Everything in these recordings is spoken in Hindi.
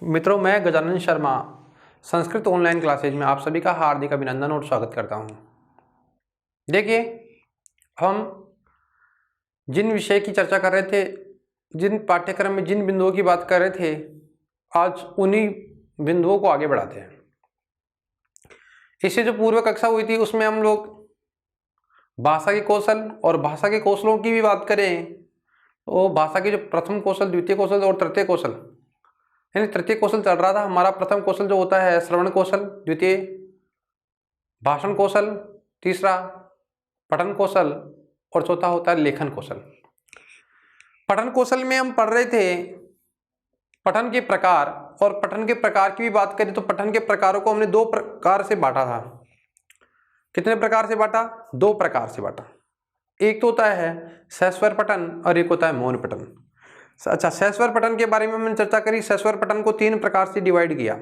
मित्रों, मैं गजानन शर्मा संस्कृत ऑनलाइन क्लासेज में आप सभी का हार्दिक अभिनंदन और स्वागत करता हूं। देखिए, हम जिन विषय की चर्चा कर रहे थे, जिन पाठ्यक्रम में जिन बिंदुओं की बात कर रहे थे, आज उन्हीं बिंदुओं को आगे बढ़ाते हैं। इससे जो पूर्व कक्षा हुई थी उसमें हम लोग भाषा के कौशल और भाषा के कौशलों की भी बात करें तो भाषा के जो प्रथम कौशल, द्वितीय कौशल और तृतीय कौशल, यानी तृतीय कौशल चल रहा था। हमारा प्रथम कौशल जो होता है श्रवण कौशल, द्वितीय भाषण कौशल, तीसरा पठन कौशल और चौथा होता है लेखन कौशल। पठन कौशल में हम पढ़ रहे थे पठन के प्रकार, और पठन के प्रकार की भी बात करें तो पठन के प्रकारों को हमने दो प्रकार से बांटा था। कितने प्रकार से बांटा? दो प्रकार से बांटा। एक तो होता है सहस्वर पठन और एक होता है मौन पठन। अच्छा, सहस्वर पठन के बारे में हमने चर्चा करी। सहस्वर पठन को तीन प्रकार से डिवाइड किया।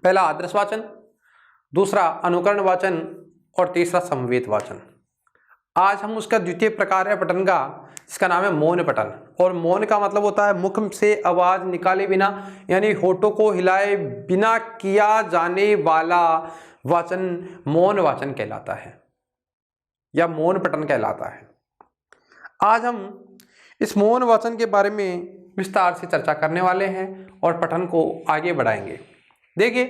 पहला आदर्श वाचन, दूसरा अनुकरण वाचन और तीसरा समवेत वाचन। आज हम उसका द्वितीय प्रकार है पठन का, जिसका नाम है मौन पठन। और मौन का मतलब होता है मुख से आवाज निकाले बिना, यानी होठों को हिलाए बिना किया जाने वाला वाचन मौन वाचन कहलाता है या मौन पठन कहलाता है। आज हम इस मौन वाचन के बारे में विस्तार से चर्चा करने वाले हैं और पठन को आगे बढ़ाएंगे। देखिए,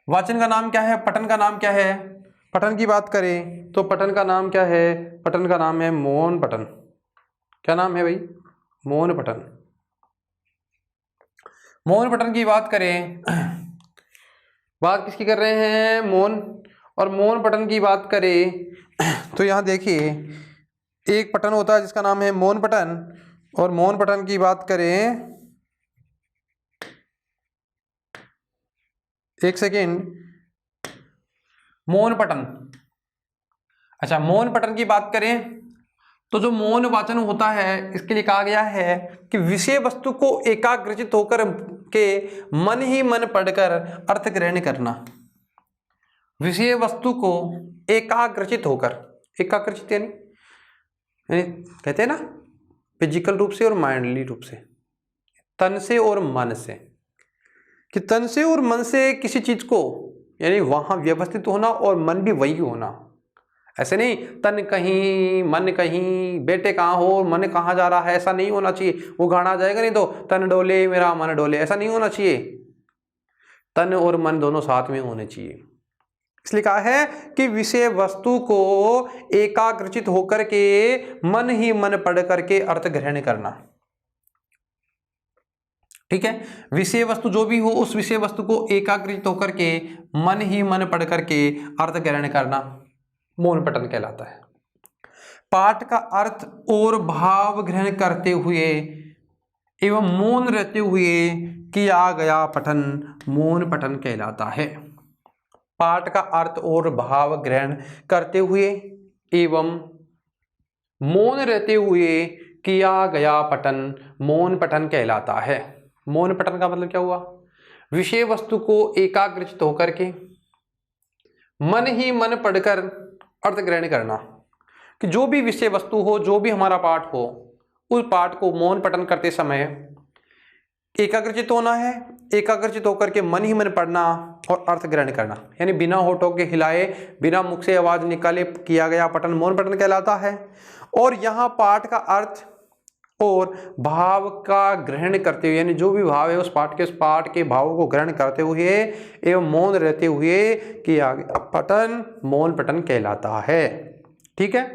वाचन का नाम क्या है, पठन का नाम क्या है। पठन की बात करें तो पठन का नाम क्या है? पठन का नाम है मौन पठन। क्या नाम है भाई? मौन पठन। मौन पठन की बात करें, बात किसकी कर रहे हैं? मौन। और मौन पठन की बात करें तो यहां देखिए, एक पठन होता है जिसका नाम है मौन पठन। और मौन पठन की बात करें, एक सेकेंड, मौन पठन। अच्छा, मौन पठन की बात करें तो जो मौन वाचन होता है, इसके लिए कहा गया है कि विषय वस्तु को एकाग्रचित होकर के मन ही मन पढ़कर अर्थ ग्रहण करना। विषय वस्तु को एकाग्रचित होकर, एकाग्रचित यानी कहते हैं ना फिजिकल रूप से और माइंडली रूप से, तन से और मन से, कि तन से और मन से किसी चीज को, यानी वहां व्यवस्थित होना और मन भी वही होना। ऐसे नहीं तन कहीं मन कहीं, बेटे कहाँ हो मन कहाँ जा रहा है, ऐसा नहीं होना चाहिए। वो गाना आ जाएगा नहीं तो तन डोले मेरा मन डोले, ऐसा नहीं होना चाहिए। तन और मन दोनों साथ में होने चाहिए। इसलिए कहा है कि विषय वस्तु को एकाग्रचित होकर के मन ही मन पढ़ करके अर्थ ग्रहण करना। ठीक है, विषय वस्तु जो भी हो उस विषय वस्तु को एकाग्रचित होकर के मन ही मन पढ़ करके अर्थ ग्रहण करना मौन पठन कहलाता है। पाठ का अर्थ और भाव ग्रहण करते हुए एवं मौन रहते हुए किया गया पठन मौन पठन कहलाता है। पाठ का अर्थ और भाव ग्रहण करते हुए एवं मौन रहते हुए किया गया पठन मौन पठन कहलाता है। मौन पठन का मतलब क्या हुआ? विषय वस्तु को एकाग्रचित होकर के मन ही मन पढ़कर अर्थ ग्रहण करना, कि जो भी विषय वस्तु हो, जो भी हमारा पाठ हो, उस पाठ को मौन पठन करते समय एकाग्रचित होना है। एकाग्रचित होकर के मन ही मन पढ़ना और अर्थ ग्रहण करना, यानी बिना होठों के हिलाए, बिना मुख से आवाज निकाले किया गया पठन मौन पठन कहलाता है। और यहाँ पाठ का अर्थ और भाव का ग्रहण करते हुए, यानी जो भी भाव है उस पाठ के भावों को ग्रहण करते हुए एवं मौन रहते हुए किया गया पठन मौन पठन कहलाता है। ठीक है,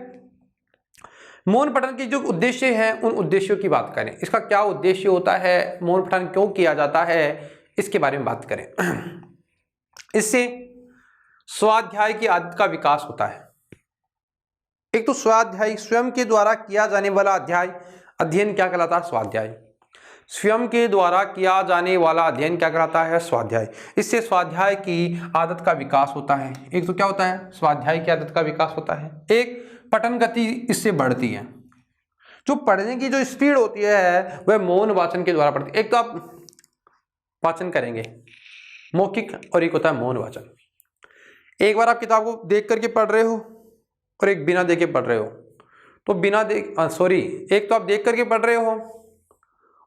मौन पठन की जो उद्देश्य है उन उद्देश्यों की बात करें। इसका क्या उद्देश्य होता है, मौन पठन क्यों किया जाता है, इसके बारे में बात करें। इससे स्वाध्याय की आदत का विकास होता है। एक तो स्वाध्याय, स्वयं के द्वारा किया जाने वाला अध्ययन क्या कहलाता है? स्वाध्याय। स्वयं के द्वारा किया जाने वाला अध्ययन क्या कहलाता है? स्वाध्याय। इससे स्वाध्याय की आदत का विकास होता है। एक तो क्या होता है? स्वाध्याय की आदत का विकास होता है। एक पठन गति इससे बढ़ती है। जो पढ़ने की जो स्पीड होती है वह मौन वाचन के द्वारा बढ़ती है। एक तो आप वाचन करेंगे मौखिक, और एक होता है मौन वाचन। एक बार आप किताब को देख करके पढ़ रहे हो और एक बिना देखे पढ़ रहे हो, तो एक तो आप देख करके पढ़ रहे हो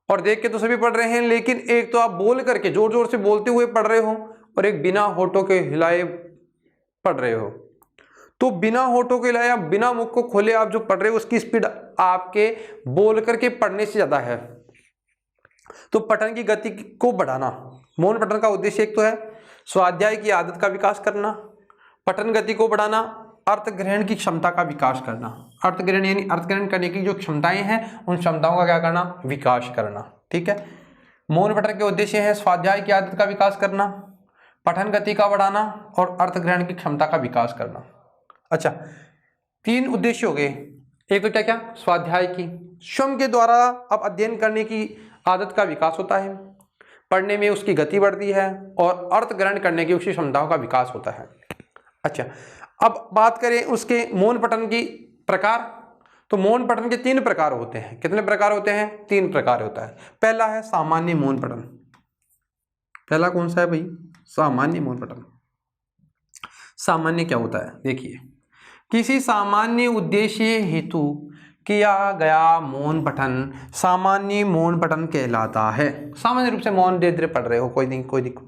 और देख के तो सभी पढ़ रहे हैं, लेकिन एक तो आप बोल करके जोर जोर से बोलते हुए पढ़ रहे हो और एक बिना होठों के हिलाए पढ़ रहे हो। तो बिना होठों के हिलाए, बिना मुख को खोले आप जो पढ़ रहे हो उसकी स्पीड आपके बोल करके पढ़ने से ज्यादा है। तो पठन की गति को बढ़ाना, मौन पठन का उद्देश्य एक तो है स्वाध्याय की आदत का विकास करना, पठन गति को बढ़ाना, अर्थ ग्रहण की क्षमता का विकास करना। अर्थ ग्रहण यानी अर्थ ग्रहण करने की जो क्षमताएं हैं उन क्षमताओं का क्या करना, विकास करना। ठीक है, मौन पठन के उद्देश्य है स्वाध्याय की आदत का विकास करना, पठन गति का बढ़ाना और अर्थ ग्रहण की क्षमता का विकास करना। अच्छा, 3 उद्देश्य हो गए। एक तो क्या क्या, स्वाध्याय की, स्वयं के द्वारा अब अध्ययन करने की आदत का विकास होता है, पढ़ने में उसकी गति बढ़ती है और अर्थ ग्रहण करने की उसकी क्षमताओं का विकास होता है। अच्छा, अब बात करें उसके मौन पठन की प्रकार, तो मौन पठन के 3 प्रकार होते हैं। कितने प्रकार होते हैं? 3 प्रकार होता है। पहला है सामान्य मौन पठन। पहला कौन सा है भाई? सामान्य मौन पठन। सामान्य क्या होता है? देखिए, किसी सामान्य उद्देश्य हेतु किया गया मौन पठन सामान्य मौन पठन कहलाता है। सामान्य रूप से मौन धीरे धीरे पढ़ रहे हो, कोई दिक्कत।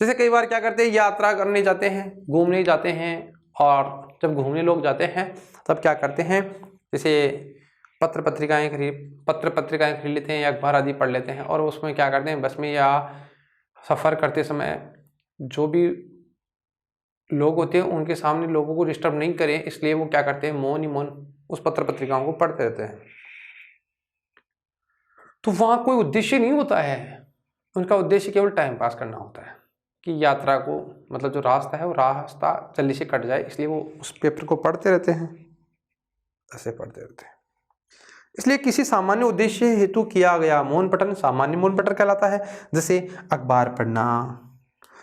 जैसे कई बार क्या करते हैं, यात्रा करने जाते हैं, घूमने जाते हैं, और जब घूमने लोग जाते हैं तब क्या करते हैं, जैसे पत्र पत्रिकाएं खरीद लेते हैं या अखबार आदि पढ़ लेते हैं, और उसमें क्या करते हैं, बस में या सफ़र करते समय जो भी लोग होते हैं उनके सामने लोगों को डिस्टर्ब नहीं करें, इसलिए वो क्या करते हैं, मौन ही मौन उस पत्र पत्रिकाओं को पढ़ते रहते हैं। तो वहाँ कोई उद्देश्य नहीं होता है, उनका उद्देश्य केवल टाइम पास करना होता है कि यात्रा को, मतलब जो रास्ता है वो रास्ता जल्दी से कट जाए, इसलिए वो उस पेपर को पढ़ते रहते हैं, ऐसे पढ़ते रहते हैं। इसलिए किसी सामान्य उद्देश्य हेतु किया गया मौन पठन सामान्य मौन पठन कहलाता है। जैसे अखबार पढ़ना,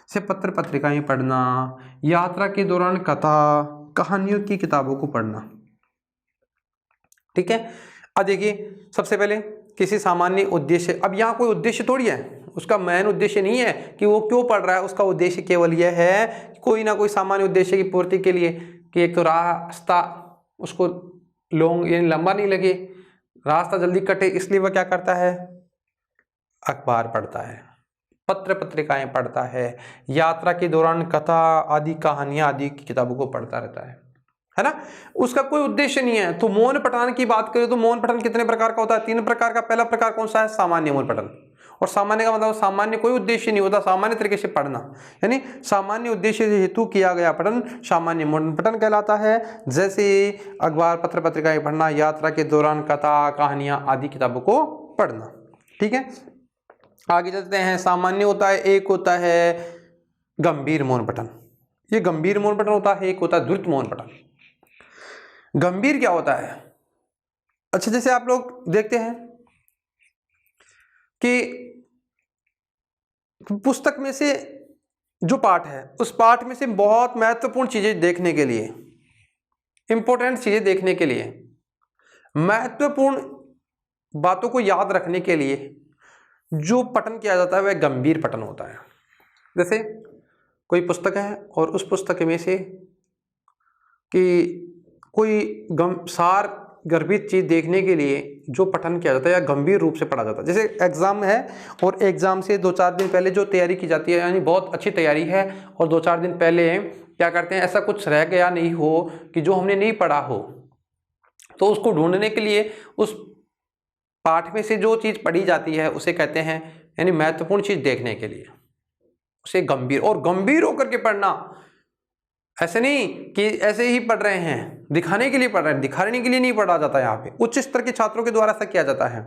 से पत्र पत्रिकाएं पढ़ना, यात्रा के दौरान कथा कहानियों की किताबों को पढ़ना। ठीक है, अब देखिए सबसे पहले किसी सामान्य उद्देश्य, अब यहाँ कोई उद्देश्य थोड़ी है, उसका मेन उद्देश्य नहीं है कि वो क्यों पढ़ रहा है, उसका उद्देश्य केवल यह है कोई ना कोई सामान्य उद्देश्य की पूर्ति के लिए कि एक तो रास्ता उसको लॉन्ग यानी लंबा नहीं लगे, रास्ता जल्दी कटे, इसलिए वह क्या करता है, अखबार पढ़ता है, पत्र पत्रिकाएं पढ़ता है, यात्रा के दौरान कथा आदि कहानियां आदि की किताबों को पढ़ता रहता है ना। उसका कोई उद्देश्य नहीं है। तो मौन पठन की बात करें तो मौन पठन कितने प्रकार का होता है? 3 प्रकार का। पहला प्रकार कौन सा है? सामान्य मौन पठन। और सामान्य का मतलब सामान्य कोई उद्देश्य नहीं होता, सामान्य तरीके से पढ़ना, यानी सामान्य उद्देश्य हेतु किया गया पठन सामान्य मौन पठन कहलाता है। जैसे अखबार पत्र पत्रिकाएं पढ़ना, यात्रा के दौरान कथा कहानियां आदि किताबों को पढ़ना। ठीक है, आगे चलते हैं। सामान्य होता है, एक होता है गंभीर मौन पठन, ये गंभीर मौन पठन होता है। एक होता है द्रुत मौन पठन। गंभीर क्या होता है? अच्छा, जैसे आप लोग देखते हैं कि पुस्तक में से जो पाठ है उस पाठ में से बहुत महत्वपूर्ण चीजें देखने के लिए, इंपॉर्टेंट चीजें देखने के लिए, महत्वपूर्ण बातों को याद रखने के लिए जो पठन किया जाता है वह गंभीर पठन होता है। जैसे कोई पुस्तक है और उस पुस्तक में से कि कोई सार गर्भित चीज देखने के लिए जो पठन किया जाता है या गंभीर रूप से पढ़ा जाता है। जैसे एग्जाम है और एग्जाम से 2-4 दिन पहले जो तैयारी की जाती है, यानी बहुत अच्छी तैयारी है और 2-4 दिन पहले क्या करते हैं, ऐसा कुछ रह गया नहीं हो कि जो हमने नहीं पढ़ा हो, तो उसको ढूंढने के लिए उस पाठ में से जो चीज पढ़ी जाती है उसे कहते हैं, यानी महत्वपूर्ण चीज देखने के लिए उसे गंभीर, और गंभीर होकर के पढ़ना, ऐसे नहीं कि ऐसे ही पढ़ रहे हैं, दिखाने के लिए पढ़ रहे हैं, दिखाने के लिए नहीं पढ़ा जाता। यहाँ पे उच्च स्तर के छात्रों के द्वारा ऐसा किया जाता है,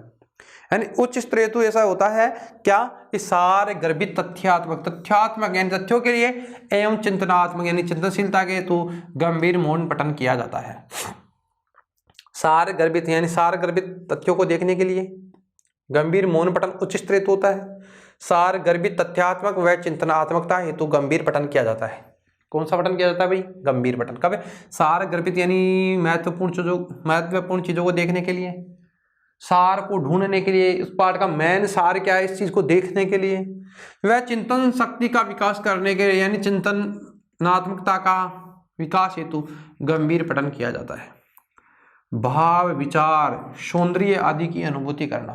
यानी उच्च स्तर हेतु ऐसा होता है क्या कि सारे गर्भित तथ्यात्मक यानी तथ्यों के लिए एवं चिंतनात्मक यानी चिंतनशीलता के हेतु गंभीर मौन पठन किया जाता है। सार गर्भित यानी सार गर्भित तथ्यों को देखने के लिए गंभीर मौन पठन उच्च स्तर हेतु होता है। सार गर्भित तथ्यात्मक व चिंतनात्मकता हेतु गंभीर पठन किया जाता है। कौन सा पठन किया जाता है भाई? गंभीर पठन। कब है? सार गर्भित यानी महत्वपूर्ण चीजों को देखने के लिए, सार को ढूंढने के लिए, उस पाठ का मेन सार क्या है इस चीज को देखने के लिए, वह चिंतन शक्ति का विकास करने के लिए यानी चिंतनात्मकता का विकास हेतु गंभीर पठन किया जाता है। भाव विचार सौंदर्य आदि की अनुभूति करना,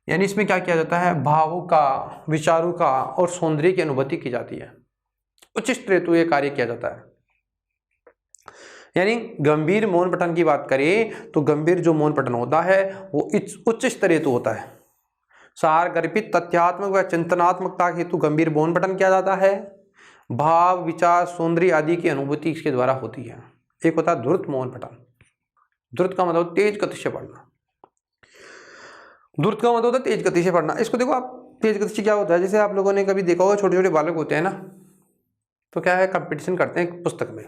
यानी इसमें क्या किया जाता है, भावों का, विचारों का और सौंदर्य की अनुभूति की जाती है। उच्च स्तरीय तो ये कार्य किया जाता है। यानी गंभीर मौन पठन की बात करें तो गंभीर जो मौन पठन होता है वो उच्च स्तरीय तो होता है। सार गर्भित तथ्यात्मक व चिंतनात्मकता हेतु गंभीर मौन पठन किया जाता है। भाव, विचार, सौंदर्य आदि की अनुभूति इसके द्वारा होती है। एक होता है द्रुत मौन पठन। द्रुत का मतलब तेज गति से पढ़ना। द्रुत का मतलब होता है तेज गति से पढ़ना। इसको देखो आप, तेज गति से क्या होता है, जैसे आप लोगों ने कभी देखा होगा छोटे छोटे बालक होते हैं ना, तो क्या है, कंपटीशन करते हैं पुस्तक में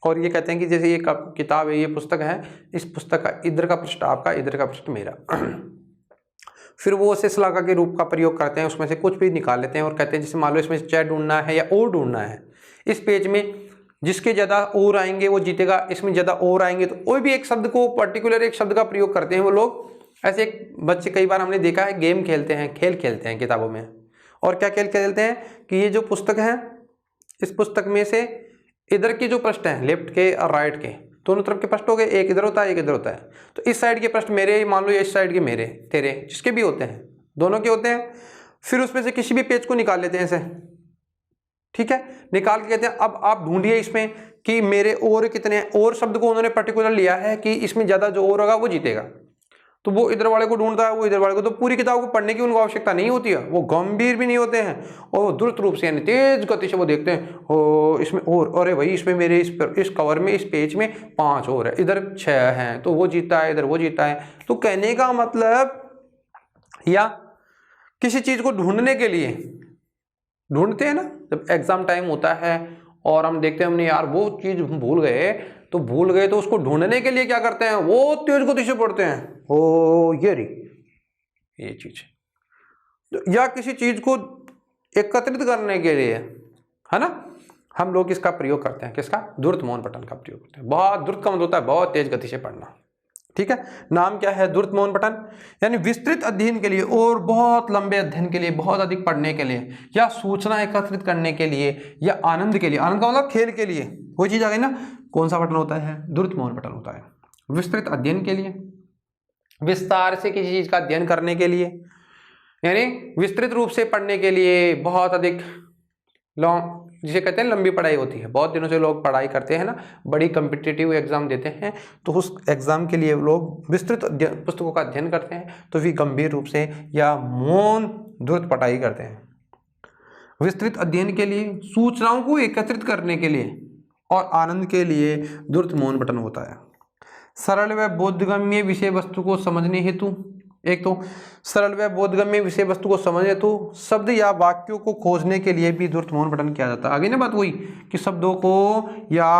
और ये कहते हैं कि जैसे ये किताब है, ये पुस्तक है, इस पुस्तक का इधर का पृष्ठ आपका, इधर का पृष्ठ मेरा। फिर वो उसे शलाका के रूप का प्रयोग करते हैं, उसमें से कुछ भी निकाल लेते हैं और कहते हैं जैसे मान लो इसमें चय ढूंढना है या और ढूंढना है, इस पेज में जिसके ज़्यादा और आएंगे वो जीतेगा, इसमें ज़्यादा और आएंगे तो कोई भी एक शब्द को, पर्टिकुलर एक शब्द का प्रयोग करते हैं वो लोग। ऐसे एक बच्चे कई बार हमने देखा है गेम खेलते हैं, खेल खेलते हैं किताबों में। और क्या खेल खेलते हैं कि ये जो पुस्तक है, इस पुस्तक में से इधर के जो पृष्ठ हैं, लेफ्ट के और राइट के दोनों तरफ के पृष्ठ हो गए, एक इधर होता है एक इधर होता है, तो इस साइड के पृष्ठ मेरे मान लो, या इस साइड के मेरे, तेरे, जिसके भी होते हैं, दोनों के होते हैं। फिर उसमें से किसी भी पेज को निकाल लेते हैं ऐसे, ठीक है, निकाल के कहते हैं अब आप ढूंढिए इसमें कि मेरे और कितने, और शब्द को उन्होंने पर्टिकुलर लिया है कि इसमें ज्यादा जो और होगा वो जीतेगा। तो वो इधर वाले को ढूंढता है, वो इधर वाले को, तो पूरी किताब को पढ़ने की उनको आवश्यकता नहीं होती है, वो गंभीर भी नहीं होते हैं और वो द्रुत रूप से यानी तेज गति से वो देखते हैं, ओ इसमें और, अरे भाई इसमें मेरे इस कवर में, इस पेज में 5 और है, इधर 6 हैं, तो वो जीता है, इधर वो जीता है। तो कहने का मतलब, या किसी चीज को ढूंढने के लिए ढूंढते हैं ना, जब एग्जाम टाइम होता है और हम देखते हैं हमने यार वो चीज भूल गए, तो उसको ढूंढने के लिए क्या करते हैं, वो तेज गति से पढ़ते हैं, ओ ये रही ये चीज। या किसी चीज को एकत्रित करने के लिए, है ना, हम लोग इसका प्रयोग करते हैं, किसका, द्रुत मौन पठन का प्रयोग करते हैं। बहुत द्रुत का मतलब होता है बहुत तेज गति से पढ़ना, ठीक है। नाम क्या है, द्रुत मौन पठन। यानी विस्तृत अध्ययन के लिए और बहुत लंबे अध्ययन के लिए, बहुत अधिक पढ़ने के लिए, या सूचना एकत्रित करने के लिए, या आनंद के लिए, आनंद का मतलब खेल के लिए, कोई चीज आ गई ना, कौन सा पठन होता है, द्रुत मौन पठन होता है। विस्तृत अध्ययन के लिए, विस्तार से किसी चीज का अध्ययन करने के लिए, यानी विस्तृत रूप से पढ़ने के लिए, बहुत अधिक लॉन्ग, जिसे कहते हैं लंबी पढ़ाई होती है, बहुत दिनों से लोग पढ़ाई करते हैं ना, बड़ी कम्पिटिटिव एग्जाम देते हैं, तो उस एग्जाम के लिए लोग विस्तृत पुस्तकों का अध्ययन करते हैं, तो भी गंभीर रूप से या मौन द्रुत पढ़ाई करते हैं। विस्तृत अध्ययन के लिए, सूचनाओं को एकत्रित करने के लिए और आनंद के लिए द्रुत मौन पठन होता है। सरल व बोधगम्य विषय वस्तु को समझने हेतु, एक तो सरल व बोधगम्य विषय वस्तु को समझने हेतु शब्द या वाक्यों को खोजने के लिए भी द्रुत मौन पठन किया जाता है। आगे ना बात वही कि शब्दों को या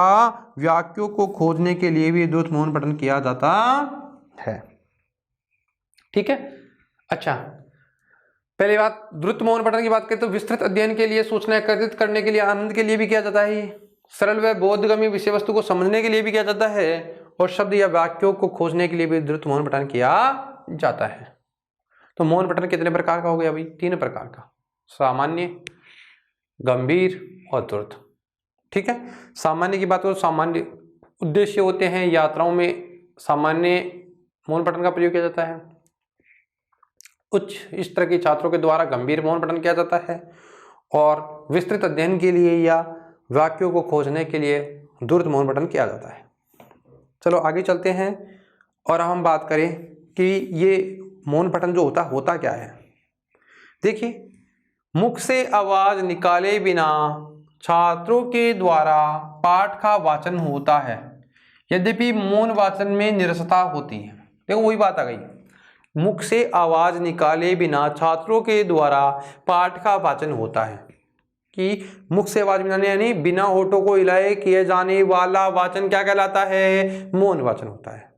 वाक्यों को खोजने के लिए भी द्रुत मौन पठन किया जाता है, ठीक है। अच्छा, पहली बात द्रुत मौन पठन की बात करें तो विस्तृत अध्ययन के लिए, सूचना एकत्रित करने के लिए, आनंद के लिए भी किया जाता है। सरल व बोधगम्य विषय वस्तु को समझने के लिए भी किया जाता है और शब्द या वाक्यों को खोजने के लिए भी द्रुत मौन पठन किया जाता है। तो मौन पठन कितने प्रकार का हो गया भाई, 3 प्रकार का, सामान्य, गंभीर और द्रुत, ठीक है। सामान्य की बात करो, सामान्य उद्देश्य होते हैं, यात्राओं में सामान्य मौन पठन का प्रयोग किया जाता है। उच्च स्तर के छात्रों के द्वारा गंभीर मौन पठन किया जाता है और विस्तृत अध्ययन के लिए या वाक्यों को खोजने के लिए द्रुत मौन पठन किया जाता है। चलो आगे चलते हैं और हम बात करें कि ये मौन पठन जो होता क्या है। देखिए, मुख से आवाज निकाले बिना छात्रों के द्वारा पाठ का वाचन होता है, यद्यपि मौन वाचन में निरसता होती है। देखो वही बात आ गई, मुख से आवाज निकाले बिना छात्रों के द्वारा पाठ का वाचन होता है, कि मुख से आवाज बिना यानी बिना होठों को हिलाए किए जाने वाला वाचन क्या कहलाता है, मौन वाचन होता है।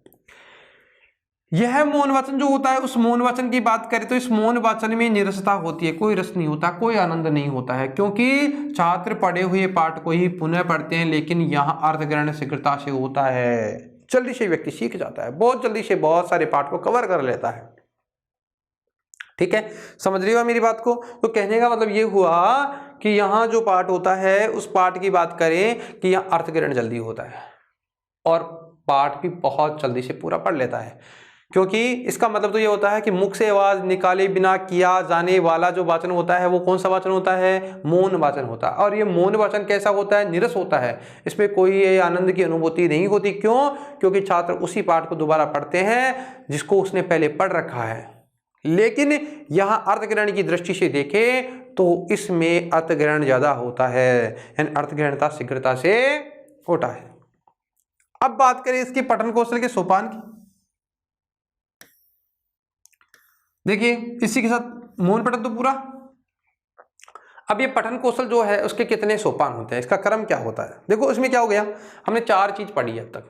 यह मौन वाचन जो होता है, उस मौन वाचन की बात करें तो इस मौन वाचन में निरसता होती है, कोई रस नहीं होता, कोई आनंद नहीं होता है, क्योंकि छात्र पढ़े हुए पाठ को ही पुनः पढ़ते हैं, लेकिन यहाँ अर्थग्रहण शीघ्रता से होता है, जल्दी से व्यक्ति सीख जाता है, बहुत जल्दी से बहुत सारे पाठ को कवर कर लेता है, ठीक है। समझ रही हो मेरी बात को। तो कहने का मतलब ये हुआ कि यहाँ जो पाठ होता है उस पाठ की बात करें कि यहाँ अर्थग्रहण जल्दी होता है और पाठ भी बहुत जल्दी से पूरा पढ़ लेता है। क्योंकि इसका मतलब तो ये होता है कि मुख से आवाज निकाले बिना किया जाने वाला जो वाचन होता है वो कौन सा वाचन होता है, मौन वाचन होता है। और ये मौन वाचन कैसा होता है, नीरस होता है, इसमें कोई आनंद की अनुभूति नहीं होती। क्यों? क्योंकि छात्र उसी पाठ को दोबारा पढ़ते हैं जिसको उसने पहले पढ़ रखा है। लेकिन यहां अर्थग्रहण की दृष्टि से देखें तो इसमें अर्थग्रहण ज्यादा होता है, यानी अर्थग्रहणता शीघ्रता से होता है। अब बात करें इसकी पठन कौशल के सोपान की। देखिए इसी के साथ मौन पठन तो पूरा। अब ये पठन कौशल जो है उसके कितने सोपान होते हैं, इसका क्रम क्या होता है। देखो इसमें क्या हो गया, हमने 4 चीज पढ़ी अब तक।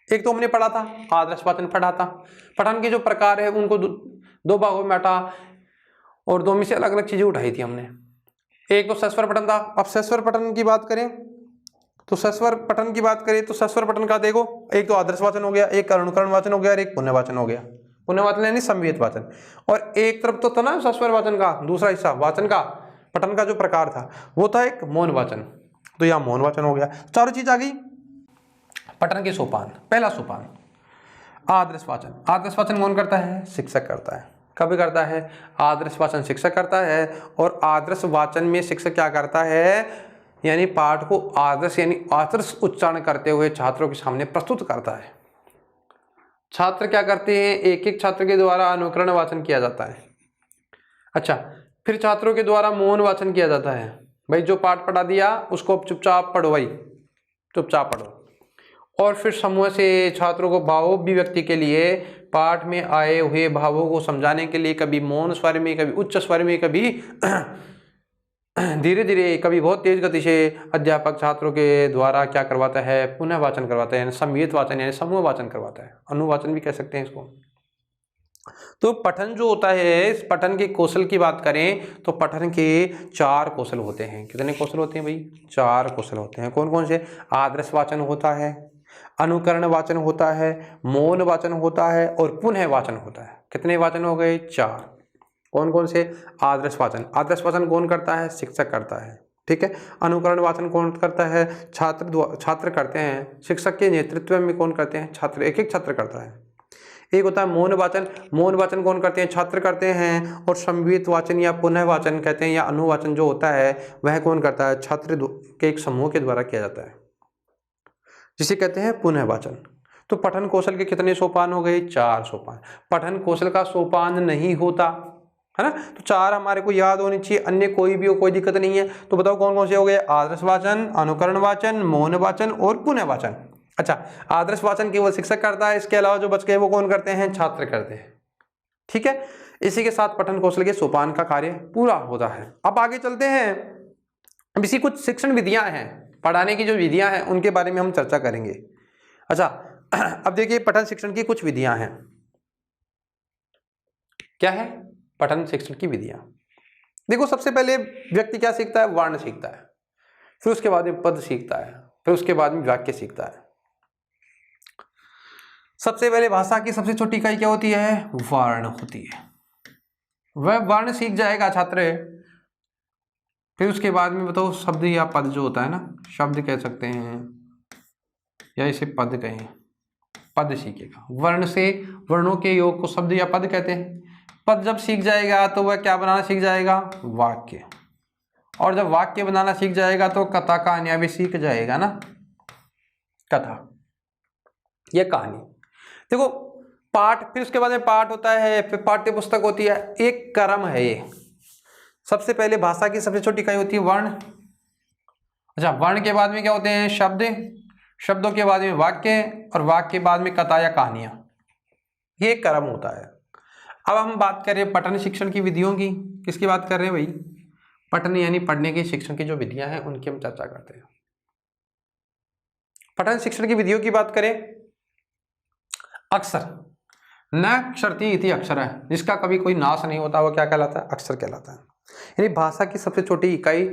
एक तो हमने पढ़ा था आदर्श वाचन पढ़ा था, पठन के जो प्रकार है उनको दो भागों में बांटा और 2 में से अलग अलग चीजें उठाई थी हमने। एक तो सस्वर पठन था। अब सस्वर पठन की बात करें तो सस्वर पठन की बात करें तो सस्वर पठन का देखो, एक तो आदर्श वाचन हो गया, एक अनुकरण वाचन हो गया और एक पुण्य वाचन हो गया। पुण्य वाचन यानी संवेद वाचन। और एक तरफ तो था ना सस्वर वाचन का दूसरा हिस्सा वाचन का पठन का जो प्रकार था वो था एक मौन वाचन, तो यह मौन वाचन हो गया। चारों चीज आ गई। पठन के सोपान, पहला सोपान आदर्श वाचन। आदर्श वाचन कौन करता है, शिक्षक करता है। कभी करता है, आदर्श वाचन शिक्षक करता है। और आदर्श वाचन में शिक्षक क्या करता है, यानी पाठ को आदर्श यानी आदर्श उच्चारण करते हुए छात्रों के सामने प्रस्तुत करता है। छात्र क्या करते हैं, एक एक छात्र के द्वारा अनुकरण वाचन किया जाता है। अच्छा, फिर छात्रों के द्वारा मौन वाचन किया जाता है। भाई जो पाठ पढ़ा दिया उसको चुपचाप पढ़ो, भाई चुपचाप पढ़ो। और फिर समूह से छात्रों को भावाभिव्यक्ति के लिए पाठ में आए हुए भावों को समझाने के लिए कभी मौन स्वर में, कभी उच्च स्वर में, कभी धीरे धीरे, कभी बहुत तेज गति से अध्यापक छात्रों के द्वारा क्या करवाता है, पुनः वाचन करवाता है, यानी संमिलित वाचन यानी समूह वाचन करवाता है। अनुवाचन भी कह सकते हैं इसको। तो पठन जो होता है, इस पठन के कौशल की बात करें तो पठन के 4 कौशल होते हैं। कितने कौशल होते हैं भाई, 4 कौशल होते हैं। कौन कौन से, आदर्श वाचन होता है, अनुकरण वाचन होता है, मौन वाचन होता है और पुनः वाचन होता है। कितने वाचन हो गए, 4। कौन कौन से, आदर्श वाचन। आदर्श वाचन कौन करता है, शिक्षक करता है, ठीक है। अनुकरण वाचन कौन करता है, छात्र करते हैं। शिक्षक के नेतृत्व में कौन करते हैं, छात्र, एक एक छात्र करता है। एक होता है मौन वाचन। मौन वाचन कौन करते हैं, छात्र करते हैं। और संमिलित वाचन या पुनः वाचन कहते हैं या अनुवाचन जो होता है वह कौन करता है, छात्र के एक समूह के द्वारा किया जाता है, जिसे कहते हैं पुनः वाचन। तो पठन कौशल के कितने सोपान हो गए, 4 सोपान। पठन कौशल का सोपान नहीं होता है ना, तो 4 हमारे को याद होनी चाहिए, अन्य कोई भी हो कोई दिक्कत नहीं है। तो बताओ कौन कौन से हो गए, आदर्श वाचन, अनुकरण वाचन, मौन वाचन और पुनः वाचन। अच्छा, आदर्श वाचन केवल शिक्षक करता है, इसके अलावा जो बच गए वो कौन करते हैं, छात्र करते हैं, ठीक है। इसी के साथ पठन कौशल के सोपान का कार्य पूरा होता है। अब आगे चलते हैं। अब इसी कुछ शिक्षण विधियां हैं, पढ़ाने की जो विधियां हैं उनके बारे में हम चर्चा करेंगे। अच्छा, अब देखिए पठन शिक्षण की कुछ विधियां हैं। क्या है, पठन शिक्षण की विधियां। देखो सबसे पहले व्यक्ति क्या सीखता है, वर्ण सीखता है, फिर उसके बाद में पद सीखता है, फिर उसके बाद में वाक्य सीखता है। सबसे पहले भाषा की सबसे छोटी इकाई क्या होती है, वर्ण होती है। वह वर्ण सीख जाएगा छात्र, फिर उसके बाद में बताओ शब्द या पद जो होता है ना, शब्द कह सकते हैं या इसे पद कहें, पद सीखेगा। वर्ण से, वर्णों के योग को शब्द या पद कहते हैं। पद जब सीख जाएगा तो वह क्या बनाना सीख जाएगा, वाक्य। और जब वाक्य बनाना सीख जाएगा तो कथा कहानियां भी सीख जाएगा ना, कथा यह कहानी। देखो पाठ, फिर उसके बाद में पाठ होता है, फिर पाठ्य पुस्तक होती है, एक क्रम है ये। सबसे पहले भाषा की सबसे छोटी इकाई होती है वर्ण। अच्छा, वर्ण के बाद में क्या होते हैं, शब्द, शब्दों के बाद में वाक्य और वाक्य के बाद में कथा या कहानियां, ये क्रम होता है। अब हम बात करें पठन शिक्षण की विधियों की। किसकी बात कर रहे हैं भाई, पठन यानी पढ़ने के शिक्षण की जो विधियां हैं उनकी हम चर्चा करते हैं। पठन शिक्षण की विधियों की बात करें, अक्षर, न क्षरति इति अक्षर है, जिसका कभी कोई नाश नहीं होता, वो क्या कहलाता है, अक्षर कहलाता है। यानी भाषा की सबसे छोटी इकाई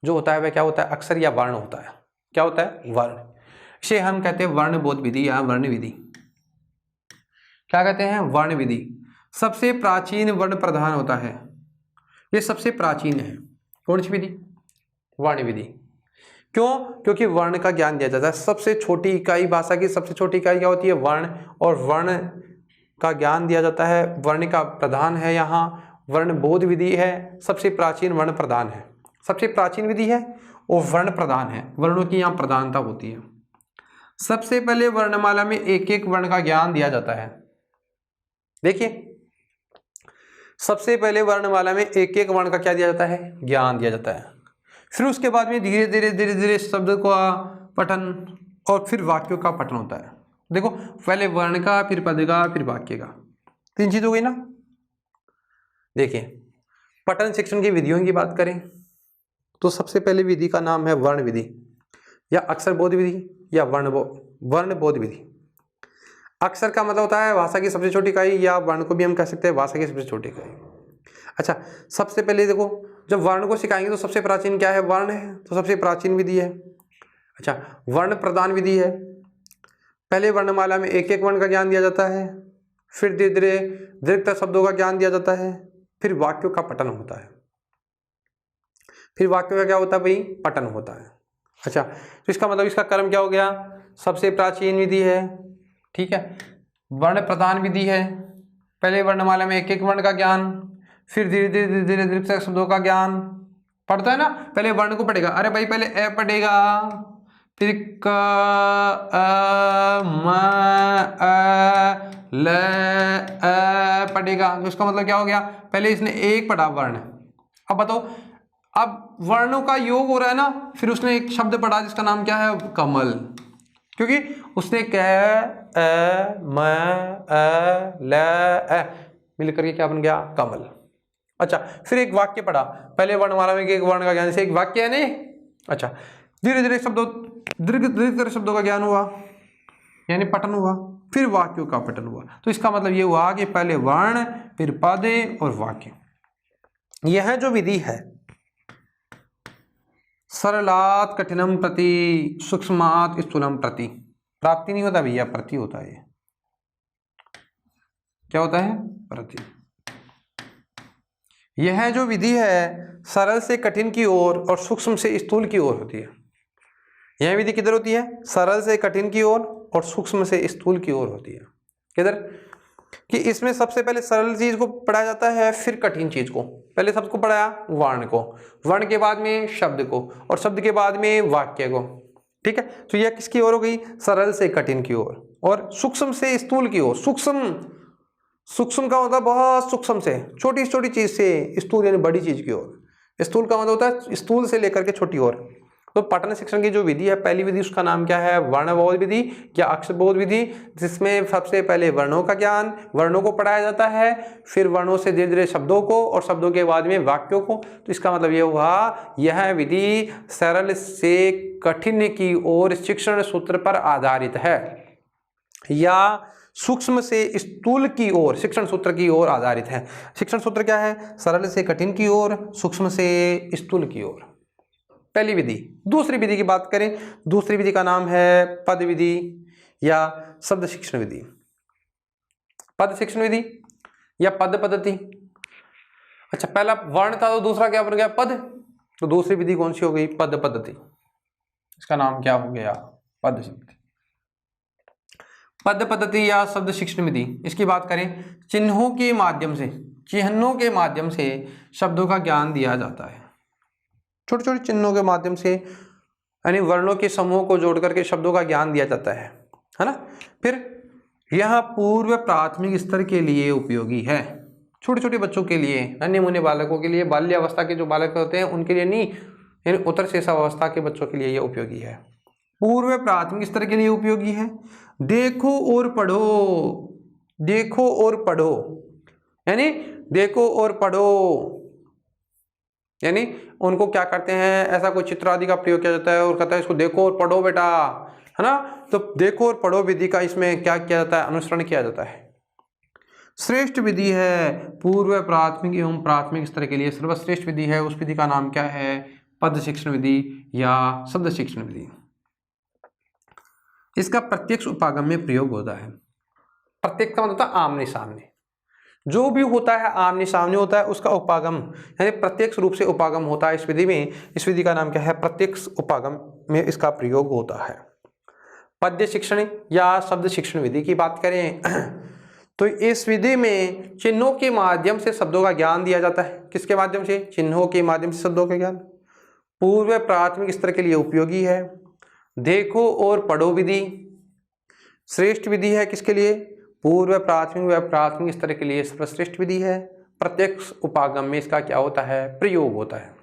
जो होता है वह क्या होता है, अक्षर या वर्ण होता है। क्या होता है, वर्ण। इसे हम कहते हैं वर्ण बोध विधि या वर्ण विधि। क्या कहते हैं, वर्ण विधि। सबसे प्राचीन वर्ण प्रधान होता है, ये सबसे प्राचीन है। कौन सी विधि, वर्ण विधि। क्यों, क्योंकि वर्ण का ज्ञान दिया जाता है। सबसे छोटी इकाई, भाषा की सबसे छोटी इकाई क्या होती है, वर्ण। और वर्ण का ज्ञान दिया जाता है। वर्ण का प्रधान है, यहाँ वर्ण बोध विधि है, सबसे प्राचीन वर्ण प्रधान है, सबसे प्राचीन विधि है और वर्ण प्रधान है, वर्णों की यहाँ प्रधानता होती है। सबसे पहले वर्णमाला में एक एक वर्ण का ज्ञान दिया जाता है। देखिए, सबसे पहले वर्णमाला में एक एक वर्ण का क्या दिया जाता है, ज्ञान दिया जाता है। फिर उसके बाद में धीरे धीरे शब्द का पठन और फिर वाक्यों का पठन होता है। देखो, पहले वर्ण का, फिर पद का, फिर वाक्य का, 3 चीज हो गई ना। देखिए, पठन शिक्षण की विधियों की बात करें तो सबसे पहले विधि का नाम है वर्ण विधि या अक्षर बोध विधि या वर्ण बोध विधि। अक्षर का मतलब होता है भाषा की सबसे छोटी इकाई, या वर्ण को भी हम कह सकते हैं भाषा की सबसे छोटी इकाई। अच्छा, सबसे पहले देखो, जब वर्ण को सिखाएंगे तो सबसे प्राचीन क्या है, वर्ण है, तो सबसे प्राचीन विधि है। अच्छा, वर्ण प्रधान विधि है। पहले वर्णमाला में एक एक वर्ण का ज्ञान दिया जाता है, फिर धीरे धीरे दीर्घ शब्दों का ज्ञान दिया जाता है, फिर वाक्यों का पठन होता है। फिर वाक्यों का क्या होता है भाई, पठन होता है। अच्छा, तो इसका मतलब इसका क्रम क्या हो गया, सबसे प्राचीन विधि है, ठीक है, वर्ण प्रधान विधि है। पहले वर्णमाला में एक एक वर्ण का ज्ञान, फिर धीरे धीरे दीर्घ शब्दों का ज्ञान पढ़ता है ना। पहले वर्ण को पढ़ेगा, अरे भाई पहले ए पढ़ेगा, फिर क म ल पढ़ेगा। तो इसका मतलब क्या हो गया, पहले इसने एक पढ़ा वर्ण। अब बताओ, अब वर्णों का योग हो रहा है ना, फिर उसने एक शब्द पढ़ा जिसका नाम क्या है, कमल, क्योंकि उसने क म ल मिल करके क्या बन गया, कमल। अच्छा, फिर एक वाक्य पढ़ा, पहले वर्णमाला में एक वर्ण का ज्ञान, जैसे एक वाक्य है नहीं। अच्छा, धीरे धीरे शब्दों दीर्घ शब्दों का ज्ञान हुआ, यानी पठन हुआ, फिर वाक्यों का पठन हुआ। तो इसका मतलब ये हुआ कि पहले वर्ण, फिर पद और वाक्य। यह जो विधि है, सरलात कठिनम प्रति सूक्ष्मात स्थूलम प्रति, प्राप्ति नहीं होता भैया, प्रति होता है। ये क्या होता है, प्रति। यह जो विधि है सरल से कठिन की ओर और सूक्ष्म से स्थूल की ओर होती है। यह विधि किधर होती है, सरल से कठिन की ओर और सूक्ष्म से स्थूल की ओर होती है। किधर, कि इसमें सबसे पहले सरल चीज को पढ़ाया जाता है, फिर कठिन चीज को। पहले सबको पढ़ाया वर्ण को, वर्ण के बाद में शब्द को, और शब्द के बाद में वाक्य को, ठीक है। तो यह किसकी ओर हो गई, सरल से कठिन की ओर, और सूक्ष्म से स्थूल की ओर। सूक्ष्म का मतलब बहुत सूक्ष्म से, छोटी छोटी चीज से, स्थूल यानी बड़ी चीज की ओर। स्थूल का मतलब होता है स्थूल से लेकर के छोटी ओर। तो पठन शिक्षण की जो विधि है, पहली विधि उसका नाम क्या है, वर्णबोध विधि या अक्षरबोध विधि, जिसमें सबसे पहले वर्णों का ज्ञान, वर्णों को पढ़ाया जाता है, फिर वर्णों से धीरे धीरे शब्दों को, और शब्दों के बाद में वाक्यों को। तो इसका मतलब यह हुआ, यह विधि सरल से कठिन की ओर शिक्षण सूत्र पर आधारित है, या सूक्ष्म से स्थूल की ओर शिक्षण सूत्र की ओर आधारित है। शिक्षण सूत्र क्या है, सरल से कठिन की ओर, सूक्ष्म से स्थूल की ओर, पहली विधि। दूसरी विधि की बात करें, दूसरी विधि का नाम है पद विधि या शब्द शिक्षण विधि। पद शिक्षण विधि या पद पद्धति। अच्छा, पहला वर्ण था तो दूसरा क्या बन गया, पद। तो दूसरी विधि कौन सी हो गई, पद पद्धति। इसका नाम क्या हो गया, पद पद्धति। पद पद्धति या शब्द शिक्षण विधि, इसकी बात करें, चिन्हों के माध्यम से शब्दों का ज्ञान दिया जाता है। छोटे छोटे चिन्हों के माध्यम से, यानी वर्णों के समूह को जोड़ करके शब्दों का ज्ञान दिया जाता है ना। फिर यह पूर्व प्राथमिक स्तर के लिए उपयोगी है, छोटे छोटे बच्चों के लिए, नन्हे मुन्ने बालकों के लिए, बाल्यावस्था के जो बालक होते हैं उनके लिए नहीं, यानी उत्तर शेषावस्था के बच्चों के लिए यह उपयोगी है। पूर्व प्राथमिक स्तर के लिए उपयोगी है। देखो और पढ़ो, यानी देखो और पढ़ो, यानी उनको क्या करते हैं, ऐसा कोई चित्र आदि का प्रयोग किया जाता है और कहता है इसको देखो और पढ़ो बेटा, है ना। तो देखो और पढ़ो विधि का इसमें क्या किया जाता है, अनुसरण किया जाता है। श्रेष्ठ विधि है पूर्व प्राथमिक एवं प्राथमिक स्तर के लिए सर्वश्रेष्ठ विधि है, उस विधि का नाम क्या है, पद शिक्षण विधि या शब्द शिक्षण विधि। इसका प्रत्यक्ष उपागम में प्रयोग होता है। प्रत्यक्ष का मतलब होता है आमने सामने, जो भी होता है आमने सामने होता है, उसका उपागम यानी प्रत्यक्ष रूप से उपागम होता है इस विधि में। इस विधि का नाम क्या है, प्रत्यक्ष उपागम में इसका प्रयोग होता है। पद्य शिक्षण या शब्द शिक्षण विधि की बात करें तो इस विधि में चिन्हों के माध्यम से शब्दों का ज्ञान दिया जाता है। किसके माध्यम से? चिन्हों के माध्यम से शब्दों का ज्ञान। पूर्व प्राथमिक स्तर के लिए उपयोगी है। देखो और पढ़ो विधि श्रेष्ठ विधि है। किसके लिए? पूर्व प्राथमिक व प्राथमिक स्तर के लिए सर्वश्रेष्ठ विधि है। प्रत्यक्ष उपागम में इसका क्या होता है? प्रयोग होता है।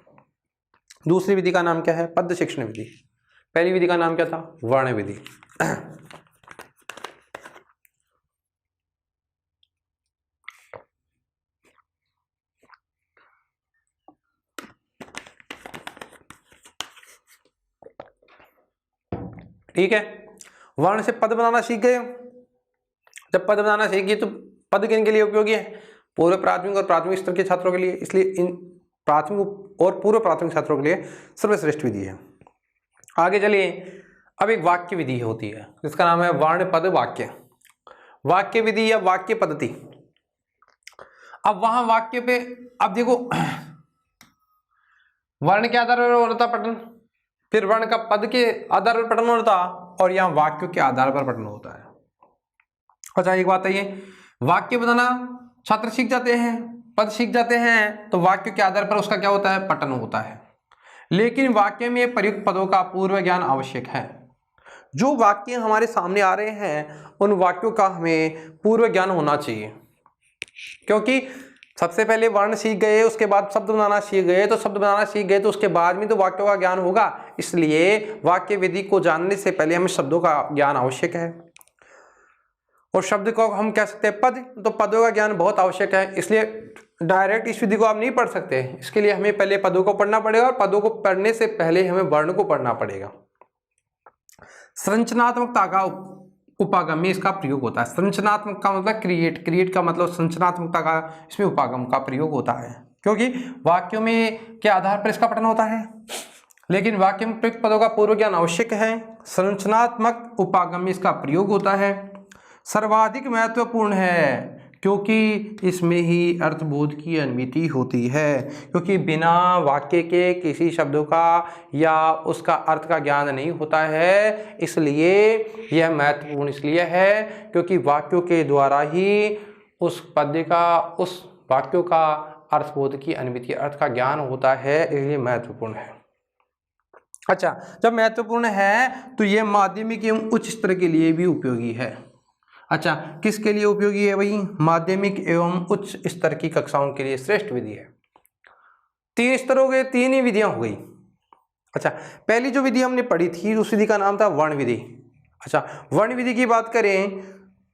दूसरी विधि का नाम क्या है? पद शिक्षण विधि। पहली विधि का नाम क्या था? वर्ण विधि। ठीक है, वर्ण से पद बनाना सीख गए। जब पद बनाना सीख गए तो पद किन के लिए उपयोगी है? पूर्व प्राथमिक और प्राथमिक स्तर के छात्रों के लिए। इसलिए इन प्राथमिक और पूर्व प्राथमिक छात्रों के लिए सर्वश्रेष्ठ विधि है। आगे चलिए, अब एक वाक्य विधि होती है जिसका नाम है वर्ण पद वाक्य। वाक्य विधि या वाक्य पद्धति। अब वहां वाक्य पे अब देखो, वर्ण के आधार पर होता पठन, फिर वर्ण का पद के आधार पर पठन होता, और यहाँ वाक्यों के आधार पर पठन होता है। अच्छा, एक बात है, ये वाक्य बनाना छात्र सीख जाते हैं, पद सीख जाते हैं, तो वाक्य के आधार पर उसका क्या होता है? पठन होता है। लेकिन वाक्य में प्रयुक्त पदों का पूर्व ज्ञान आवश्यक है। जो वाक्य हमारे सामने आ रहे हैं उन वाक्यों का हमें पूर्व ज्ञान होना चाहिए, क्योंकि सबसे पहले वर्ण सीख गए, उसके बाद शब्द बनाना सीख गए, तो शब्द बनाना सीख गए तो उसके बाद में तो वाक्यों का ज्ञान होगा। इसलिए वाक्य विधि को जानने से पहले हमें शब्दों का ज्ञान आवश्यक है। और शब्द को हम कह सकते हैं पद, तो पदों का ज्ञान बहुत आवश्यक है। इसलिए डायरेक्ट इस विधि को आप नहीं पढ़ सकते, इसके लिए हमें पहले पदों को पढ़ना पड़ेगा, और पदों को पढ़ने से पहले हमें वर्ण को पढ़ना पड़ेगा। संरचनात्मकता का उपागम में इसका प्रयोग होता है। संरचनात्मक का मतलब क्रिएट का मतलब संरचनात्मकता का इसमें उपागम का प्रयोग होता है, क्योंकि वाक्यों में के आधार पर इसका पठन होता है। लेकिन वाक्य में प्रयुक्त पदों का पूर्व ज्ञान आवश्यक है। संरचनात्मक उपागम में इसका प्रयोग होता है। सर्वाधिक महत्वपूर्ण है क्योंकि इसमें ही अर्थबोध की अनुमिति होती है, क्योंकि बिना वाक्य के किसी शब्दों का या उसका अर्थ का ज्ञान नहीं होता है। इसलिए यह महत्वपूर्ण इसलिए है क्योंकि वाक्यों के द्वारा ही उस पद्य का, उस वाक्यों का अर्थबोध की अनुमिति, अर्थ का ज्ञान होता है, इसलिए महत्वपूर्ण है। अच्छा, जब महत्वपूर्ण है तो यह माध्यमिक एवं उच्च स्तर के लिए भी उपयोगी है। अच्छा, किसके लिए उपयोगी है भाई? माध्यमिक एवं उच्च स्तर की कक्षाओं के लिए श्रेष्ठ विधि है। 3 स्तर हो गए, 3 ही विधियां हो गई। अच्छा, पहली जो विधि हमने पढ़ी थी उस विधि का नाम था वर्ण विधि। अच्छा, वर्ण विधि की बात करें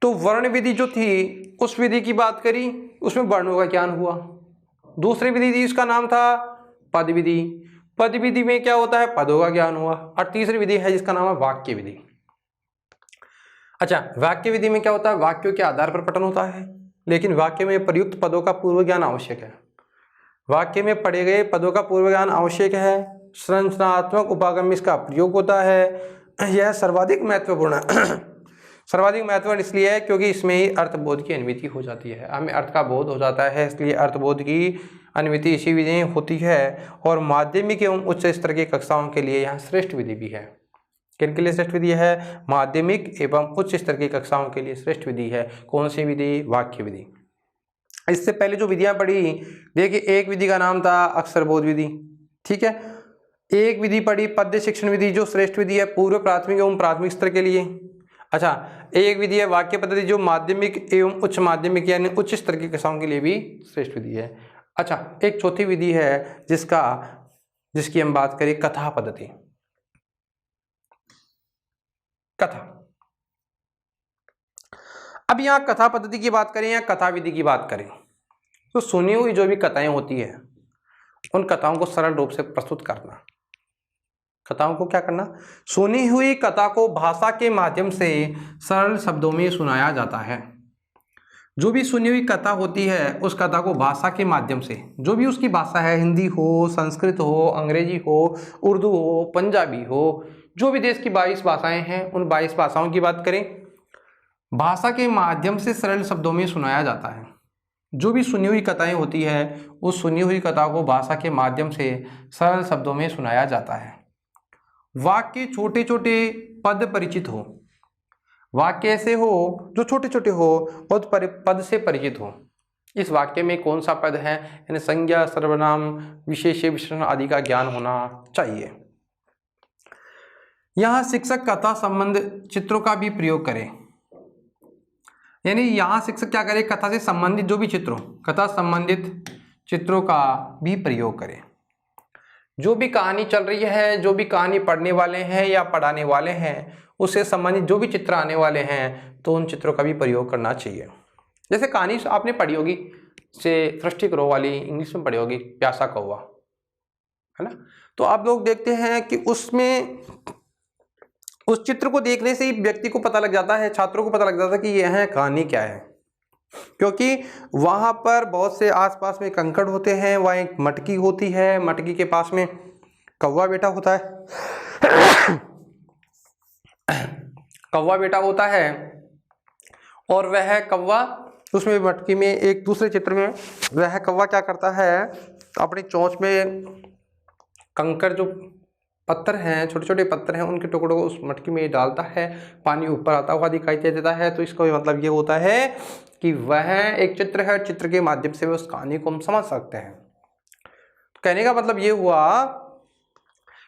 तो वर्ण विधि जो थी उस विधि की बात करी, उसमें वर्णों का ज्ञान हुआ। दूसरी विधि थी, उसका नाम था पद विधि। पद विधि में क्या होता है? पदों का ज्ञान हुआ। और तीसरी विधि है जिसका नाम है वाक्य विधि। अच्छा, वाक्य विधि में क्या होता है? वाक्यों के आधार पर पठन होता है, लेकिन वाक्य में प्रयुक्त पदों का पूर्व ज्ञान आवश्यक है। वाक्य में पढ़े गए पदों का पूर्व ज्ञान आवश्यक है। संरचनात्मक उपागम में इसका प्रयोग होता है। यह सर्वाधिक महत्वपूर्ण सर्वाधिक महत्वपूर्ण इसलिए है क्योंकि इसमें ही अर्थबोध की अनुमिति हो जाती है, हमें अर्थ का बोध हो जाता है, इसलिए अर्थबोध की अनुमिति इसी विधि में होती है। और माध्यमिक एवं उच्च स्तर की कक्षाओं के लिए यहाँ श्रेष्ठ विधि भी है। किन के लिए श्रेष्ठ विधि है? माध्यमिक एवं उच्च स्तर की कक्षाओं के लिए श्रेष्ठ विधि है। कौन सी विधि? वाक्य विधि। इससे पहले जो विधियां पढ़ी, देखिए, एक विधि का नाम था अक्षरबोध विधि, ठीक है। एक विधि पढ़ी पद्य शिक्षण विधि, जो श्रेष्ठ विधि है पूर्व प्राथमिक एवं प्राथमिक स्तर के लिए। अच्छा, एक विधि है वाक्य पद्धति, जो माध्यमिक एवं उच्च माध्यमिक यानी उच्च स्तर की कक्षाओं के लिए भी श्रेष्ठ विधि है। अच्छा, एक चौथी विधि है जिसकी हम बात करें, कथा पद्धति। कथा, अब यहाँ कथा पद्धति की बात करें या कथा विधि की बात करें तो सुनी हुई जो भी कथाएं होती है उन कथाओं को सरल रूप से प्रस्तुत करना। कथाओं को क्या करना? सुनी हुई कथा को भाषा के माध्यम से सरल शब्दों में सुनाया जाता है। जो भी सुनी हुई कथा होती है उस कथा को भाषा के माध्यम से, जो भी उसकी भाषा है, हिंदी हो, संस्कृत हो, अंग्रेजी हो, उर्दू हो, पंजाबी हो, जो भी देश की 22 भाषाएं हैं उन 22 भाषाओं की बात करें, भाषा के माध्यम से सरल शब्दों में सुनाया जाता है। जो भी सुनी हुई कथाएं होती है उस सुनी हुई कथा को भाषा के माध्यम से सरल शब्दों में सुनाया जाता है। वाक्य छोटे छोटे पद परिचित हो। वाक्य ऐसे हो जो छोटे छोटे हो और पद से परिचित हो। इस वाक्य में कौन सा पद है, यानी संज्ञा, सर्वनाम, विशेष्य, विशेषण आदि का ज्ञान होना चाहिए। यहाँ शिक्षक कथा संबंध चित्रों का भी प्रयोग करें, यानी यहाँ शिक्षक क्या करे, कथा से संबंधित जो भी चित्रों, कथा संबंधित चित्रों का भी प्रयोग करें। जो भी कहानी चल रही है, जो भी कहानी पढ़ने वाले हैं या पढ़ाने वाले हैं, उससे संबंधित जो भी चित्र आने वाले हैं तो उन चित्रों का भी प्रयोग करना चाहिए। जैसे कहानी आपने पढ़ी होगी, से सृष्टि करो वाली इंग्लिश में पढ़ी होगी, प्यासा कौवा, है ना। तो आप लोग देखते हैं कि उसमें उस चित्र को देखने से ही व्यक्ति को पता लग जाता है, छात्रों को पता लग जाता है कि यह कहानी क्या है, क्योंकि वहां पर बहुत से आसपास में कंकड़ होते हैं, वहाँ एक मटकी होती है, मटकी के पास में कौवा बैठा होता है कौवा बैठा होता है, और वह कौवा उसमें मटकी में एक दूसरे चित्र में वह कौवा क्या करता है, अपनी चोंच में कंकड़ जो पत्थर हैं, छोटे छोटे पत्थर हैं, उनके टुकड़ों को उस मटकी में डालता है, पानी ऊपर आता हुआ दिखाई देता है। तो इसका मतलब ये होता है कि वह एक चित्र है, चित्र के माध्यम से उस कहानी को हम समझ सकते हैं। तो कहने का मतलब ये हुआ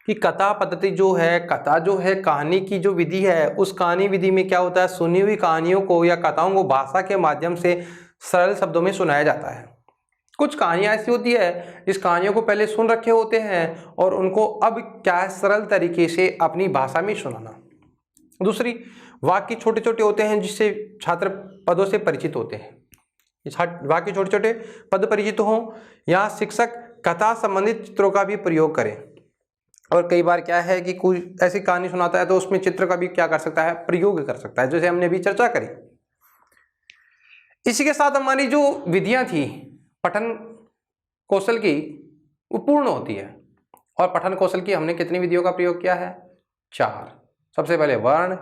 कि कथा पद्धति जो है, कथा जो है, कहानी की जो विधि है, उस कहानी विधि में क्या होता है, सुनी हुई कहानियों को या कथाओं को भाषा के माध्यम से सरल शब्दों में सुनाया जाता है। कुछ कहानियां ऐसी होती है जिस कहानियों को पहले सुन रखे होते हैं और उनको अब क्या है, सरल तरीके से अपनी भाषा में सुनाना। दूसरी, वाक्य छोटे छोटे होते हैं जिससे छात्र पदों से परिचित होते हैं। वाक्य छोटे छोटे पद परिचित हों, यहाँ शिक्षक कथा संबंधित चित्रों का भी प्रयोग करें। और कई बार क्या है कि कोई ऐसी कहानी सुनाता है तो उसमें चित्र का भी क्या कर सकता है, प्रयोग कर सकता है, जैसे हमने अभी चर्चा करी। इसी के साथ हमारी जो विधियां थी पठन कौशल की, वो पूर्ण होती है। और पठन कौशल की हमने कितनी विधियों का प्रयोग किया है, 4। सबसे पहले वर्ण,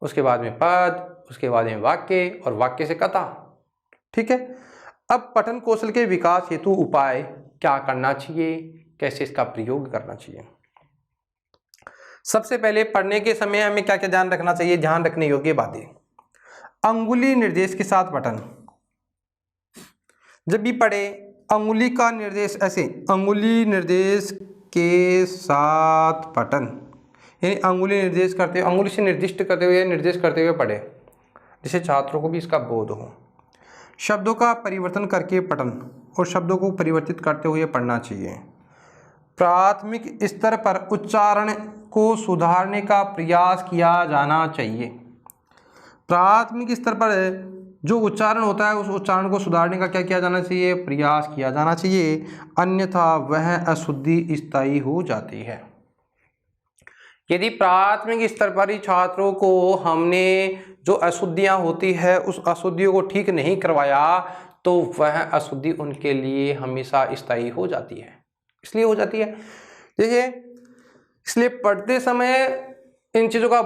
उसके बाद में पद, उसके बाद में वाक्य, और वाक्य से कथा। ठीक है। अब पठन कौशल के विकास हेतु उपाय क्या करना चाहिए, कैसे इसका प्रयोग करना चाहिए। सबसे पहले पढ़ने के समय हमें क्या क्या ध्यान रखना चाहिए, ध्यान रखने योग्य बातें। अंगुली निर्देश के साथ पठन। जब भी पढ़े, अंगुली का निर्देश ऐसे, अंगुली निर्देश के साथ पठन, यानी अंगुली निर्देश करते हुए, अंगुली से निर्दिष्ट करते हुए, निर्देश करते हुए पढ़े, जिससे छात्रों को भी इसका बोध हो। शब्दों का परिवर्तन करके पठन और शब्दों को परिवर्तित करते हुए पढ़ना चाहिए। प्राथमिक स्तर पर उच्चारण को सुधारने का प्रयास किया जाना चाहिए। प्राथमिक स्तर पर जो उच्चारण होता है, उस उच्चारण को सुधारने का क्या किया जाना चाहिए, प्रयास किया जाना चाहिए, अन्यथा वह अशुद्धि स्थायी हो जाती है। यदि प्राथमिक स्तर पर ही छात्रों को हमने जो अशुद्धियां होती है उस अशुद्धियों को ठीक नहीं करवाया तो वह अशुद्धि उनके लिए हमेशा स्थायी हो जाती है। इसलिए हो जाती है, देखिए, इसलिए पढ़ते समय इन चीज़ों का,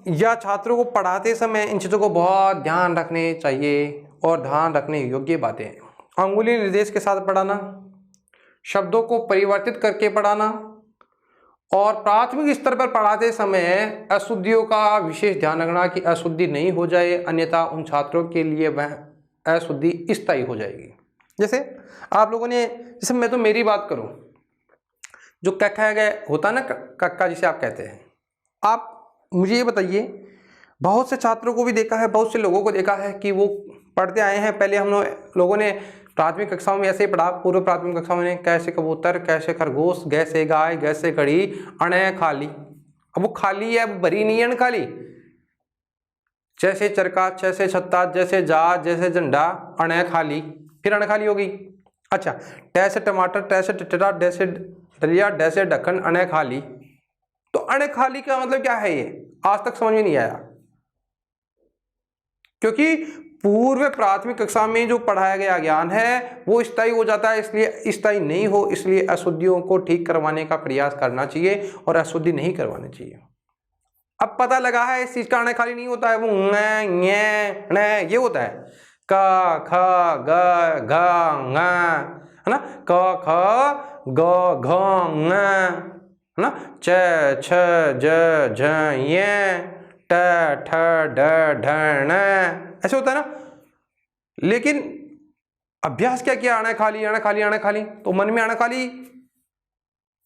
या छात्रों को पढ़ाते समय इन चीज़ों को बहुत ध्यान रखने चाहिए और ध्यान रखने योग्य बातें। अंगुली निर्देश के साथ पढ़ाना, शब्दों को परिवर्तित करके पढ़ाना, और प्राथमिक स्तर पर पढ़ाते समय अशुद्धियों का विशेष ध्यान रखना कि अशुद्धि नहीं हो जाए, अन्यथा उन छात्रों के लिए वह अशुद्धि स्थायी हो जाएगी। जैसे आप लोगों ने, जैसे मैं तो मेरी बात करूं, जो कक्का गए होता ना, कक्का जिसे आप कहते हैं, आप मुझे ये बताइए, बहुत से छात्रों को भी देखा है, बहुत से लोगों को देखा है कि वो पढ़ते आए हैं। पहले हम लोगों ने प्राथमिक कक्षाओं में ऐसे ही पढ़ा, पूर्व प्राथमिक कक्षाओं में, कैसे कबूतर, कैसे खरगोश, गैसे गाय, गैसे घड़ी, अणे खाली। अब वो खाली है, भरी नहीं है खाली। जैसे चरखा, जैसे छत्ता, जैसे जहाज, जैसे झंडा, अणे खाली, फिर अण खाली हो गई। अच्छा, टैसे टमाटर, टैसे टटा, डैसे दलिया, डैसे ढक्कन, अणे खाली। तो अणे खाली का मतलब क्या है, ये आज तक समझ में नहीं आया, क्योंकि पूर्व प्राथमिक कक्षा में जो पढ़ाया गया ज्ञान है वो स्थायी हो जाता है, इसलिए स्थायी नहीं हो, इसलिए अशुद्धियों को ठीक करवाने का प्रयास करना चाहिए और अशुद्धि नहीं करवानी चाहिए। अब पता लगा है इस चीज का अणे खाली नहीं होता है, वो न ये होता है, क ख ग घ ङ, है ना, क ख ग घ ङ, है ना, च छ ज झ य, ट ठ ढ ढ ण, ऐसे होता है ना। लेकिन अभ्यास क्या किया, आना खाली आना खाली आना खाली, तो मन में आना खाली,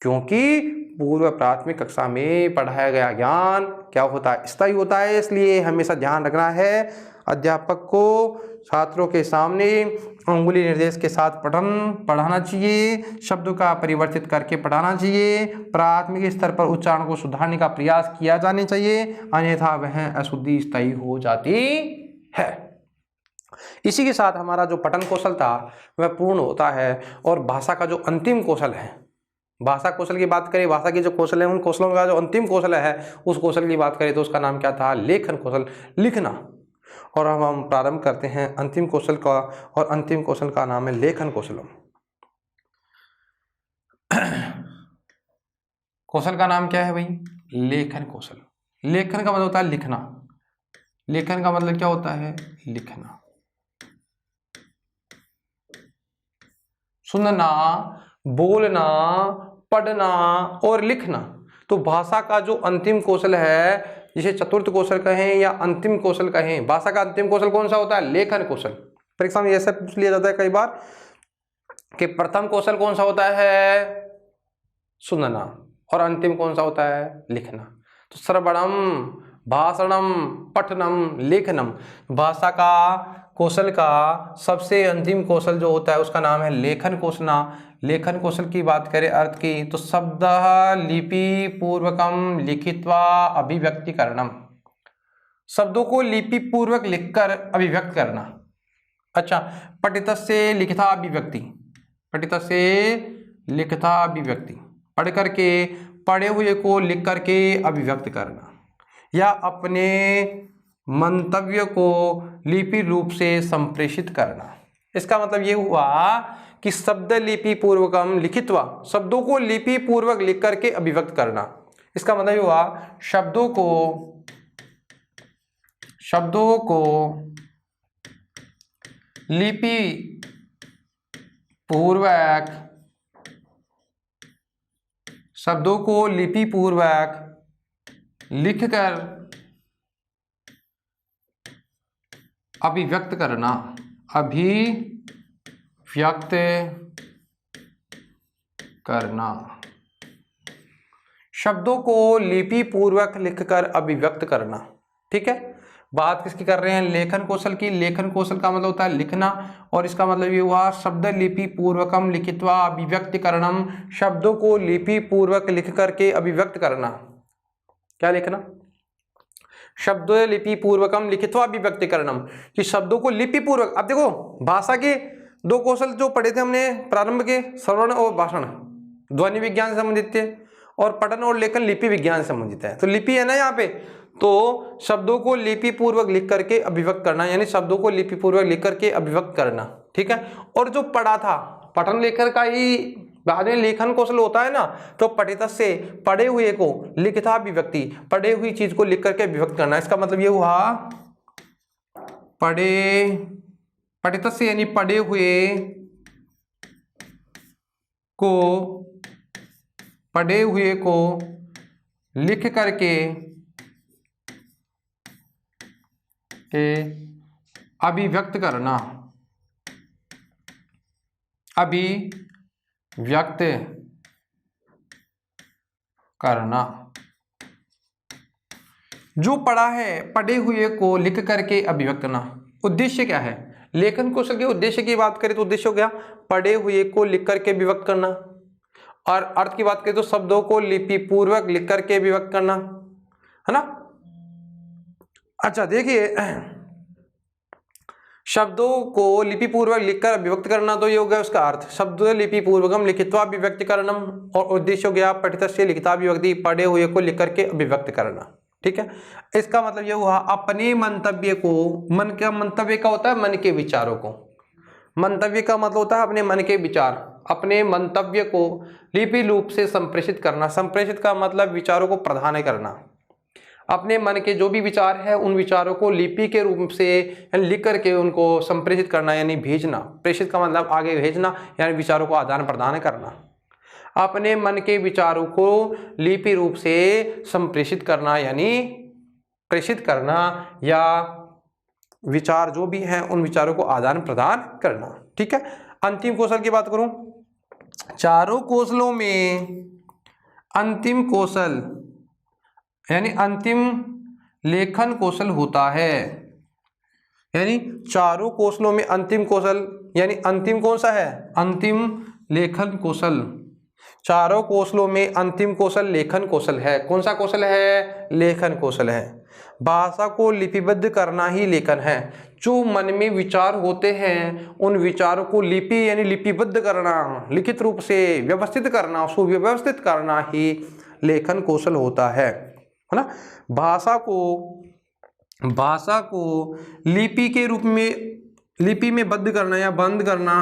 क्योंकि पूर्व प्राथमिक कक्षा में पढ़ाया गया ज्ञान क्या होता है, स्थायी होता है। इसलिए हमेशा ध्यान रखना है अध्यापक को छात्रों के सामने अंगुली निर्देश के साथ पढ़ाना चाहिए, शब्दों का परिवर्तित करके पढ़ाना चाहिए, प्राथमिक स्तर पर उच्चारण को सुधारने का प्रयास किया जाना चाहिए, अन्यथा वह अशुद्धि स्थायी हो जाती है। इसी के साथ हमारा जो पठन कौशल था वह पूर्ण होता है। और भाषा का जो अंतिम कौशल है, भाषा कौशल की बात करें, भाषा के जो कौशल है उन कौशलों का जो अंतिम कौशल है उस कौशल की बात करें तो उसका नाम क्या था, लेखन कौशल, लिखना। और अब हम प्रारंभ करते हैं अंतिम कौशल का, और अंतिम कौशल का नाम है लेखन कौशल। कौशल का नाम क्या है भाई, लेखन कौशल। लेखन का मतलब होता है लिखना, लेखन का मतलब क्या होता है, लिखना। सुनना, बोलना, पढ़ना और लिखना। तो भाषा का जो अंतिम कौशल है, जिसे चतुर्थ कौशल कहें या अंतिम कौशल कहें, भाषा का अंतिम कौशल कौन सा होता है, लेखन कौशल। परीक्षा में ऐसा पूछ लिया जाता है कई बार कि प्रथम कौशल कौन सा होता है, सुनना, और अंतिम कौन सा होता है, लिखना। तो श्रवणम, भाषणम, पठनम, लेखनम, भाषा का कौशल का सबसे अंतिम कौशल जो होता है उसका नाम है लेखन कौशल। लेखन कौशल की बात करें अर्थ की, तो शब्द लिपि पूर्वकम लिखित्वा अभिव्यक्तिकरणम, शब्दों को लिपि पूर्वक लिखकर अभिव्यक्त करना। अच्छा, पठितस्य लिखिता अभिव्यक्ति, पठितस्य लिखिता अभिव्यक्ति, पढ़ करके, पढ़े हुए को लिख करके अभिव्यक्त करना, या अपने मंतव्य को लिपि रूप से संप्रेषित करना। इसका मतलब ये हुआ कि शब्द लिपि पूर्वकम लिखित्वा, शब्दों को लिपि पूर्वक लिख करके अभिव्यक्त करना। इसका मतलब ये हुआ शब्दों को लिपि पूर्वक, शब्दों को लिपि पूर्वक लिखकर अभिव्यक्त करना, अभिव्यक्त करना। शब्दों को लिपि पूर्वक लिखकर अभिव्यक्त करना। ठीक है, बात किसकी कर रहे हैं, लेखन कौशल की। लेखन कौशल का मतलब होता है लिखना, और इसका मतलब ये हुआ शब्द लिपि पूर्वकम लिखित्वा अभिव्यक्तिकरणम, शब्दों को लिपि पूर्वक लिख करके अभिव्यक्त करना। क्या लिखना, शब्द लिपि पूर्वकम लिखित्वा अभिव्यक्तिकरणम, कि शब्दों को लिपि पूर्वक। अब देखो भाषा के दो कौशल जो पढ़े थे हमने प्रारंभ के, श्रवण और भाषण ध्वनि विज्ञान से संबंधित थे, और पठन और लेखन लिपि विज्ञान से संबंधित है। तो लिपि है ना यहाँ पे, तो शब्दों को लिपि पूर्वक लिख करके अभिव्यक्त करना, यानी शब्दों को लिपि पूर्वक लिख करके अभिव्यक्त करना। ठीक है, और जो पढ़ा था, पठन लेखन का ही बाद में लेखन कौशल होता है ना, तो पठित से, पढ़े हुए को, लिखिता अभिव्यक्ति, पढ़े हुई चीज को लिख करके अभिव्यक्त करना। इसका मतलब ये हुआ पठित से यानी पढ़े हुए को लिख करके अभिव्यक्त करना, अभिव्यक्त करना। जो पढ़ा है, पढ़े हुए को लिख करके अभिव्यक्त करना। उद्देश्य क्या है, लेखन कौशल के उद्देश्य की बात करें तो उद्देश्य हो गया पढ़े हुए को लिख करके अभिव्यक्त करना, और अर्थ की बात करें तो शब्दों को लिपि पूर्वक लिख करके अभिव्यक्त करना, है ना। अच्छा देखिए, शब्दों को लिपि पूर्वक लिखकर अभिव्यक्त करना, तो ये हो गया उसका अर्थ, शब्द लिपि पूर्वकम लिखित्वा अभिव्यक्तिकरणम, और उद्देश्य हो गया पठितस्य लिखिता अभिव्यक्ति, पढ़े हुए को लिख करके अभिव्यक्त करना। ठीक है, इसका मतलब ये हुआ अपने मंतव्य को, मन का मंतव्य का होता है मन के विचारों को, मंतव्य का मतलब होता है अपने मन के विचार, अपने मंतव्य को लिपि रूप से संप्रेषित करना। संप्रेषित का मतलब विचारों को प्रदान करना, अपने मन के जो भी विचार है उन विचारों को लिपि के रूप से लिख करके उनको संप्रेषित करना, यानी भेजना। प्रेषित का मतलब आगे भेजना, यानी विचारों को आदान प्रदान करना। अपने मन के विचारों को लिपि रूप से संप्रेषित करना, यानी प्रेषित करना या विचार जो भी हैं उन विचारों को आदान प्रदान करना। ठीक है, अंतिम कौशल की बात करूं, चारों कौशलों में अंतिम कौशल यानी अंतिम लेखन कौशल होता है। यानी चारों कौशलों में अंतिम कौशल यानी अंतिम कौन सा है? अंतिम लेखन कौशल। चारों कौशलों में अंतिम कौशल लेखन कौशल है। कौन सा कौशल है? लेखन कौशल है। भाषा को लिपिबद्ध करना ही लेखन है। जो मन में विचार होते हैं उन विचारों को लिपि यानी लिपिबद्ध करना, लिखित रूप से व्यवस्थित करना, सुव्यवस्थित करना ही लेखन कौशल होता है ना। भाषा को लिपि के रूप में, लिपि में बद्ध करना या बंद करना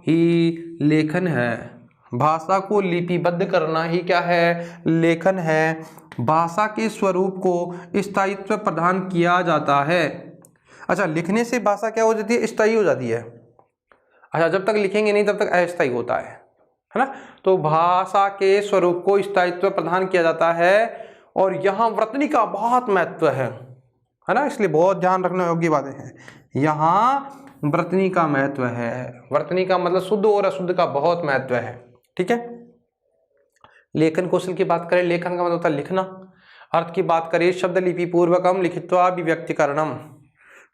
ही लेखन है। भाषा को लिपिबद्ध करना ही क्या है? लेखन है। भाषा के स्वरूप को स्थायित्व प्रदान किया जाता है। अच्छा, लिखने से भाषा क्या हो जाती है? स्थायी हो जाती है। अच्छा, जब तक लिखेंगे नहीं तब तक अस्थायी होता है ना। तो भाषा के स्वरूप को स्थायित्व प्रदान किया जाता है और यहाँ वर्तनी का बहुत महत्व है ना, इसलिए बहुत ध्यान रखने योग्य बातें हैं। यहाँ वर्तनी का महत्व है। वर्तनी का मतलब शुद्ध और अशुद्ध का बहुत महत्व है। ठीक है, लेखन कौशल की बात करें, लेखन का मतलब होता है लिखना। अर्थ की बात करें, शब्द लिपि पूर्वकम लिखित्वा अभिव्यक्तिकरणम,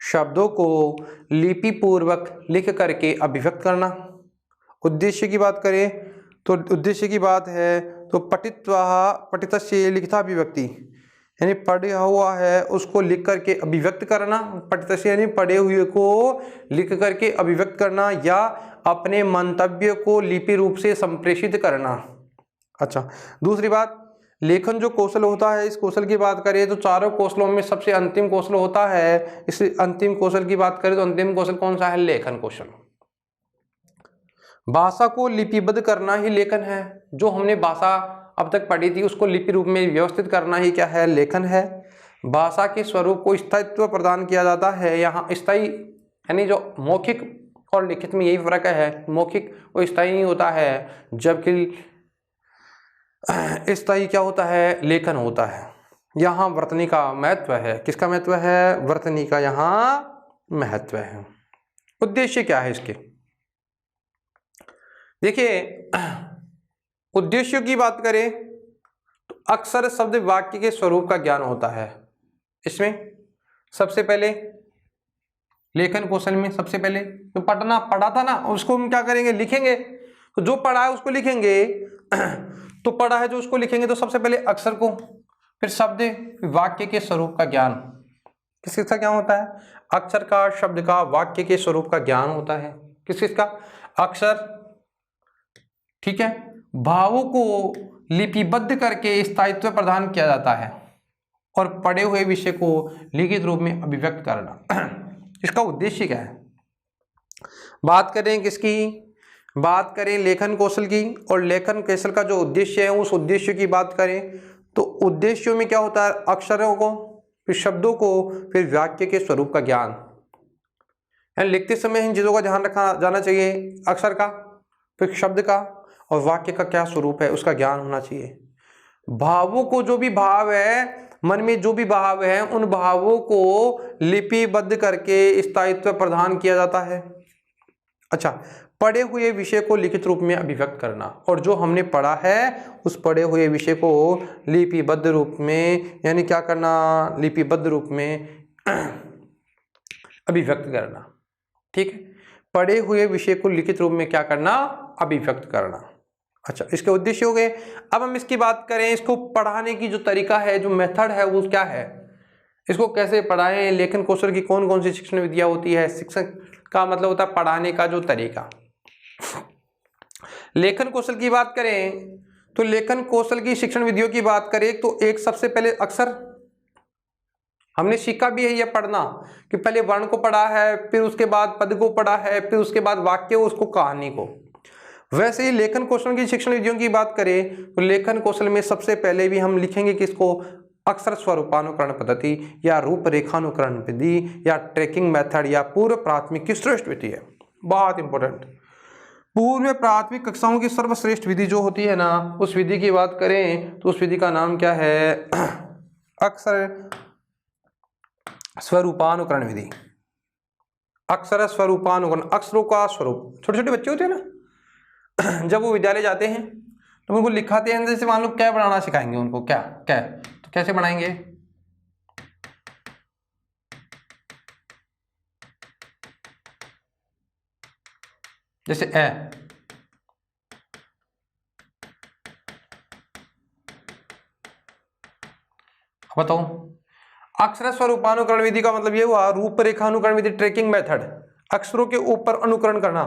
शब्दों को लिपि पूर्वक लिख करके अभिव्यक्त करना। उद्देश्य की बात करें तो उद्देश्य की बात है तो पठितस्य लिखिता अभिव्यक्ति, यानी पढ़ा हुआ है उसको लिख करके अभिव्यक्त करना। पठितस्य यानी पढ़े हुए को लिख करके अभिव्यक्त करना या अपने मंतव्य को लिपि रूप से संप्रेषित करना। अच्छा, दूसरी बात, लेखन जो कौशल होता है, इस कौशल की बात करें तो चारों कौशलों में सबसे अंतिम कौशल होता है। इस अंतिम कौशल की बात करें तो अंतिम कौशल कौन सा है? लेखन कौशल। भाषा को लिपिबद्ध करना ही लेखन है। जो हमने भाषा अब तक पढ़ी थी उसको लिपि रूप में व्यवस्थित करना ही क्या है? लेखन है। भाषा के स्वरूप को स्थायित्व प्रदान किया जाता है। यहाँ स्थायी यानी जो मौखिक और लिखित में यही फर्क है, मौखिक वो स्थायी नहीं होता है, जबकि स्थायी क्या होता है? लेखन होता है। यहाँ वर्तनी का महत्व है। किसका महत्व है? वर्तनी का यहाँ महत्व है। उद्देश्य क्या है इसके? देखिए, उद्देश्यों की बात करें तो अक्सर शब्द वाक्य के स्वरूप का ज्ञान होता है। इसमें सबसे पहले लेखन कौशल में सबसे पहले जो पढ़ा था ना उसको हम क्या करेंगे? लिखेंगे। तो जो पढ़ा है उसको लिखेंगे, तो पढ़ा है जो उसको लिखेंगे तो सबसे पहले अक्षर को, फिर शब्द, वाक्य के स्वरूप का ज्ञान। किसका ज्ञान होता है? अक्षर का, शब्द का, वाक्य के स्वरूप का ज्ञान होता है। किसका? अक्षर। ठीक है, भावों को लिपिबद्ध करके स्थायित्व प्रदान किया जाता है और पढ़े हुए विषय को लिखित रूप में अभिव्यक्त करना। इसका उद्देश्य क्या है? बात करें किसकी? बात करें लेखन कौशल की, और लेखन कौशल का जो उद्देश्य है उस उद्देश्य की बात करें तो उद्देश्यों में क्या होता है? अक्षरों को, फिर शब्दों को, फिर वाक्य के स्वरूप का ज्ञान। लिखते समय इन चीज़ों का ध्यान रखा जाना चाहिए। अक्षर का, फिर शब्द का और वाक्य का क्या स्वरूप है उसका ज्ञान होना चाहिए। भावों को, जो भी भाव है मन में, जो भी भाव है उन भावों को लिपिबद्ध करके स्थायित्व प्रदान किया जाता है। अच्छा, पढ़े हुए विषय को लिखित रूप में अभिव्यक्त करना, और जो हमने पढ़ा है उस पढ़े हुए विषय को लिपिबद्ध रूप में यानी क्या करना? लिपिबद्ध रूप में अभिव्यक्त करना। ठीक है, पढ़े हुए विषय को लिखित रूप में क्या करना? अभिव्यक्त करना। अच्छा, इसके उद्देश्य हो गए। अब हम इसकी बात करें, इसको पढ़ाने की जो तरीका है, जो मेथड है वो क्या है? इसको कैसे पढ़ाएं? लेखन कौशल की कौन कौन सी शिक्षण विधियां होती है? शिक्षण का मतलब होता है पढ़ाने का जो तरीका। लेखन कौशल की बात करें तो लेखन कौशल की शिक्षण विधियों की बात करें तो एक सबसे पहले अक्षर हमने सीखा भी है यह पढ़ना कि पहले वर्ण को पढ़ा है, फिर उसके बाद पद को पढ़ा है, फिर उसके बाद वाक्य, उसको कहानी को। वैसे ही लेखन कौशल की शिक्षण विधियों की बात करें तो लेखन कौशल में सबसे पहले भी हम लिखेंगे किसको? अक्षर स्वरूपानुकरण पद्धति या रूपरेखानुकरण विधि या ट्रैकिंग मेथड या पूर्व प्राथमिक की श्रेष्ठ विधि है। बहुत इंपॉर्टेंट, पूर्व प्राथमिक कक्षाओं की सर्वश्रेष्ठ विधि जो होती है ना, उस विधि की बात करें तो उस विधि का नाम क्या है? अक्षर स्वरूपानुकरण विधि। अक्षर स्वरूपानुकरण, अक्षरों का स्वरूप। छोटे छोटे बच्चे होते हैं ना, जब वो विद्यालय जाते हैं तो उनको लिखाते हैं, जैसे मान लो क्या बनाना सिखाएंगे उनको, क्या क्या, तो कैसे बनाएंगे? जैसे ए, बताओ। अक्षर स्वरूपानुकरण विधि का मतलब ये हुआ रूपरेखानुकरण विधि, ट्रैकिंग मेथड, अक्षरों के ऊपर अनुकरण करना।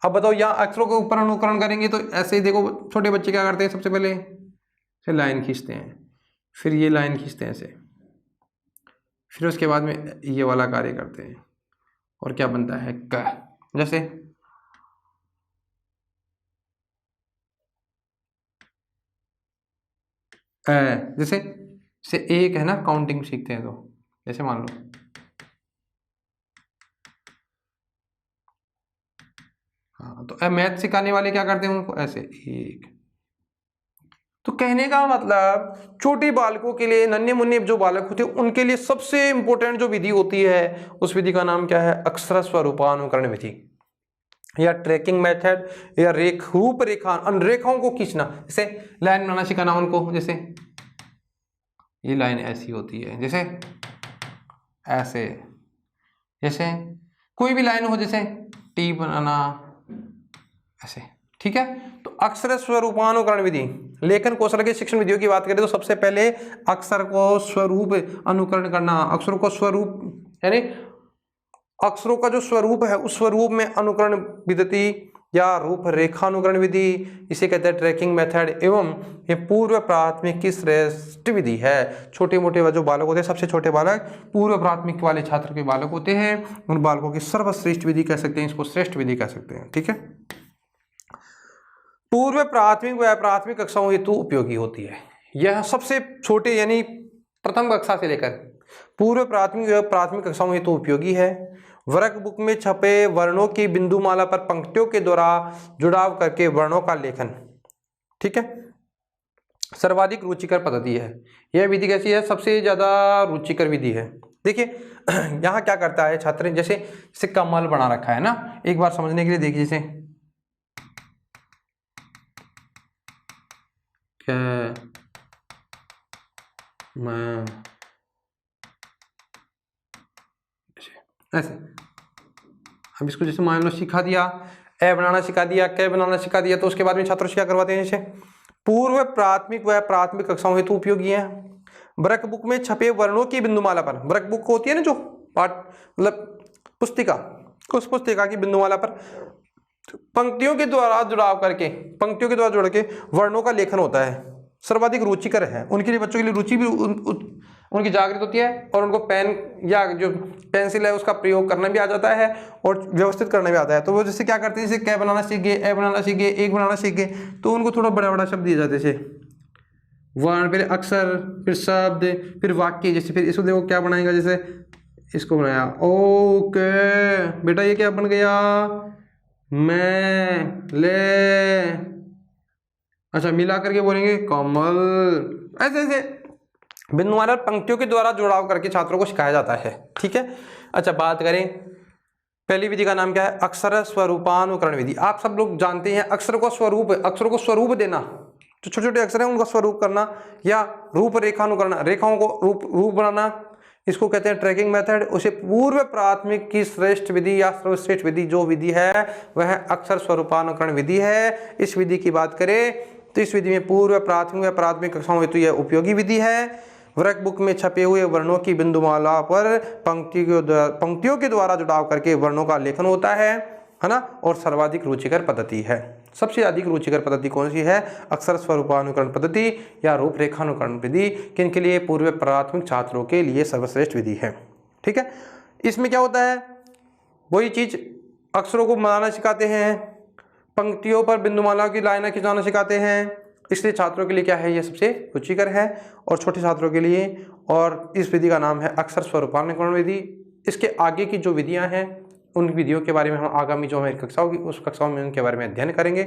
अब बताओ यहाँ अक्षरों के ऊपर अनुकरण करेंगे तो ऐसे ही देखो, छोटे बच्चे क्या करते हैं, सबसे पहले फिर लाइन खींचते हैं, फिर ये लाइन खींचते हैं ऐसे, फिर उसके बाद में ये वाला कार्य करते हैं, और क्या बनता है क। जैसे जैसे से एक है ना, काउंटिंग सीखते हैं तो जैसे मान लो हाँ, तो मैथ सिखाने वाले क्या करते हैं उनको ऐसे एक। तो कहने का मतलब छोटे बालकों के लिए, नन्हे मुन्ने जो बालक होते हैं उनके लिए सबसे इंपॉर्टेंट जो विधि होती है उस विधि का नाम क्या है? अक्षर स्वरूपानुकरण विधि, या ट्रैकिंग मेथड, या रूपरेखा, रेखाओं को खींचना। जैसे लाइन बनाना सिखाना उनको, जैसे ये लाइन ऐसी होती है, जैसे ऐसे, जैसे कोई भी लाइन हो, जैसे टी बनाना ऐसे, ठीक है। तो अक्षर स्वरूपानुकरण विधि, लेखन कौशल के शिक्षण विधियों की बात करें तो सबसे पहले अक्षर को स्वरूप अनुकरण करना, अक्षरों को स्वरूप यानी अक्षरों का जो स्वरूप है उस स्वरूप में अनुकरण विधि या रूपरेखानुकरण विधि, इसे कहते हैं ट्रैकिंग मेथड। एवं ये पूर्व प्राथमिक की श्रेष्ठ विधि है। छोटे मोटे जो बालक होते हैं, सबसे छोटे बालक पूर्व प्राथमिक वाले छात्र के बालक होते हैं, उन बालकों की सर्वश्रेष्ठ विधि कह सकते हैं, इसको श्रेष्ठ विधि कह सकते हैं, ठीक है। पूर्व प्राथमिक व प्राथमिक कक्षाओं हेतु उपयोगी होती है। यह सबसे छोटे यानी प्रथम कक्षा से लेकर पूर्व प्राथमिक व प्राथमिक कक्षाओं हेतु उपयोगी है। वर्क बुक में छपे वर्णों की बिंदुमाला पर पंक्तियों के द्वारा जुड़ाव करके वर्णों का लेखन, ठीक है, सर्वाधिक रुचिकर पद्धति है। यह विधि कैसी है? सबसे ज्यादा रुचिकर विधि है। देखिए यहाँ क्या करता है छात्र, जैसे कमल बना रखा है ना, एक बार समझने के लिए देखिए, जैसे मैं ऐसे, अब इसको जैसे मान लो सिखा दिया, ए बनाना सिखा दिया, कै बनाना सिखा दिया, तो उसके बाद में छात्रों से क्या करवाते हैं, जैसे पूर्व प्राथमिक व प्राथमिक कक्षाओं हेतु उपयोगी है। वर्क बुक में छपे वर्णों की बिंदुमाला पर, वर्क बुक होती है ना जो पाठ मतलब पुस्तिका, उस पुस्तिका की बिंदुमाला पर पंक्तियों के द्वारा जुड़ाव करके, पंक्तियों के द्वारा जोड़ के वर्णों का लेखन होता है, सर्वाधिक रुचिकर है। उनके लिए, बच्चों के लिए रुचि भी उनकी जागृत होती है, और उनको पेन या जो पेंसिल है उसका प्रयोग करना भी आ जाता है और व्यवस्थित करना भी आता है। तो वो जैसे क्या करते हैं, जैसे कै बनाना सीख गए, ए बनाना सीख गए, एक बनाना सीख गए, तो उनको थोड़ा बड़ा बड़ा शब्द दिए जाते हैं, जैसे वर्ण, फिर अक्षर, फिर शब्द, फिर वाक्य। जैसे फिर इसको देखो क्या बनाएगा, जैसे इसको बनाया, ओके बेटा ये क्या बन गया, मैं ले, अच्छा मिला करके बोलेंगे कमल। ऐसे ऐसे बिंदुमाला पंक्तियों के द्वारा जुड़ाव करके छात्रों को सिखाया जाता है, ठीक है। अच्छा बात करें, पहली विधि का नाम क्या है? अक्षर स्वरूपानुकरण विधि। आप सब लोग जानते हैं अक्षर को स्वरूप, अक्षरों को स्वरूप देना, जो छोटे छोटे अक्षर हैं उनका स्वरूप करना, या रूपरेखानुकरण, रेखाओं को रूप बनाना, इसको कहते हैं ट्रैकिंग मेथड। उसे पूर्व प्राथमिक की श्रेष्ठ विधि या सर्वश्रेष्ठ विधि जो विधि है वह अक्षर स्वरूपानुकरण विधि है। इस विधि की बात करें तो इस विधि में पूर्व प्राथमिक व प्राथमिक कक्षाओं हेतु यह उपयोगी विधि है। वर्क बुक में छपे हुए वर्णों की बिंदुमाला पर पंक्तियों के द्वारा जुड़ाव करके वर्णों का लेखन होता है ना, और सर्वाधिक रुचिकर पद्धति है। सबसे अधिक रुचिकर पद्धति कौन सी है? अक्षर स्वरूपानुकरण पद्धति या रूपरेखानुकरण विधि। किनके लिए? पूर्व प्राथमिक छात्रों के लिए सर्वश्रेष्ठ विधि है, ठीक है। इसमें क्या होता है, वही चीज अक्षरों को बनाना सिखाते हैं, पंक्तियों पर बिंदुमाला की लाइनें खिंचाना सिखाते हैं, इसलिए छात्रों के लिए क्या है, ये सबसे रुचिकर है, और छोटे छात्रों के लिए। और इस विधि का नाम है अक्षर स्वरूपानुकरण विधि। इसके आगे की जो विधियां हैं उन विधियों के बारे में हम आगामी जो हमारी कक्षा होगी उस कक्षाओं में उनके बारे में अध्ययन करेंगे।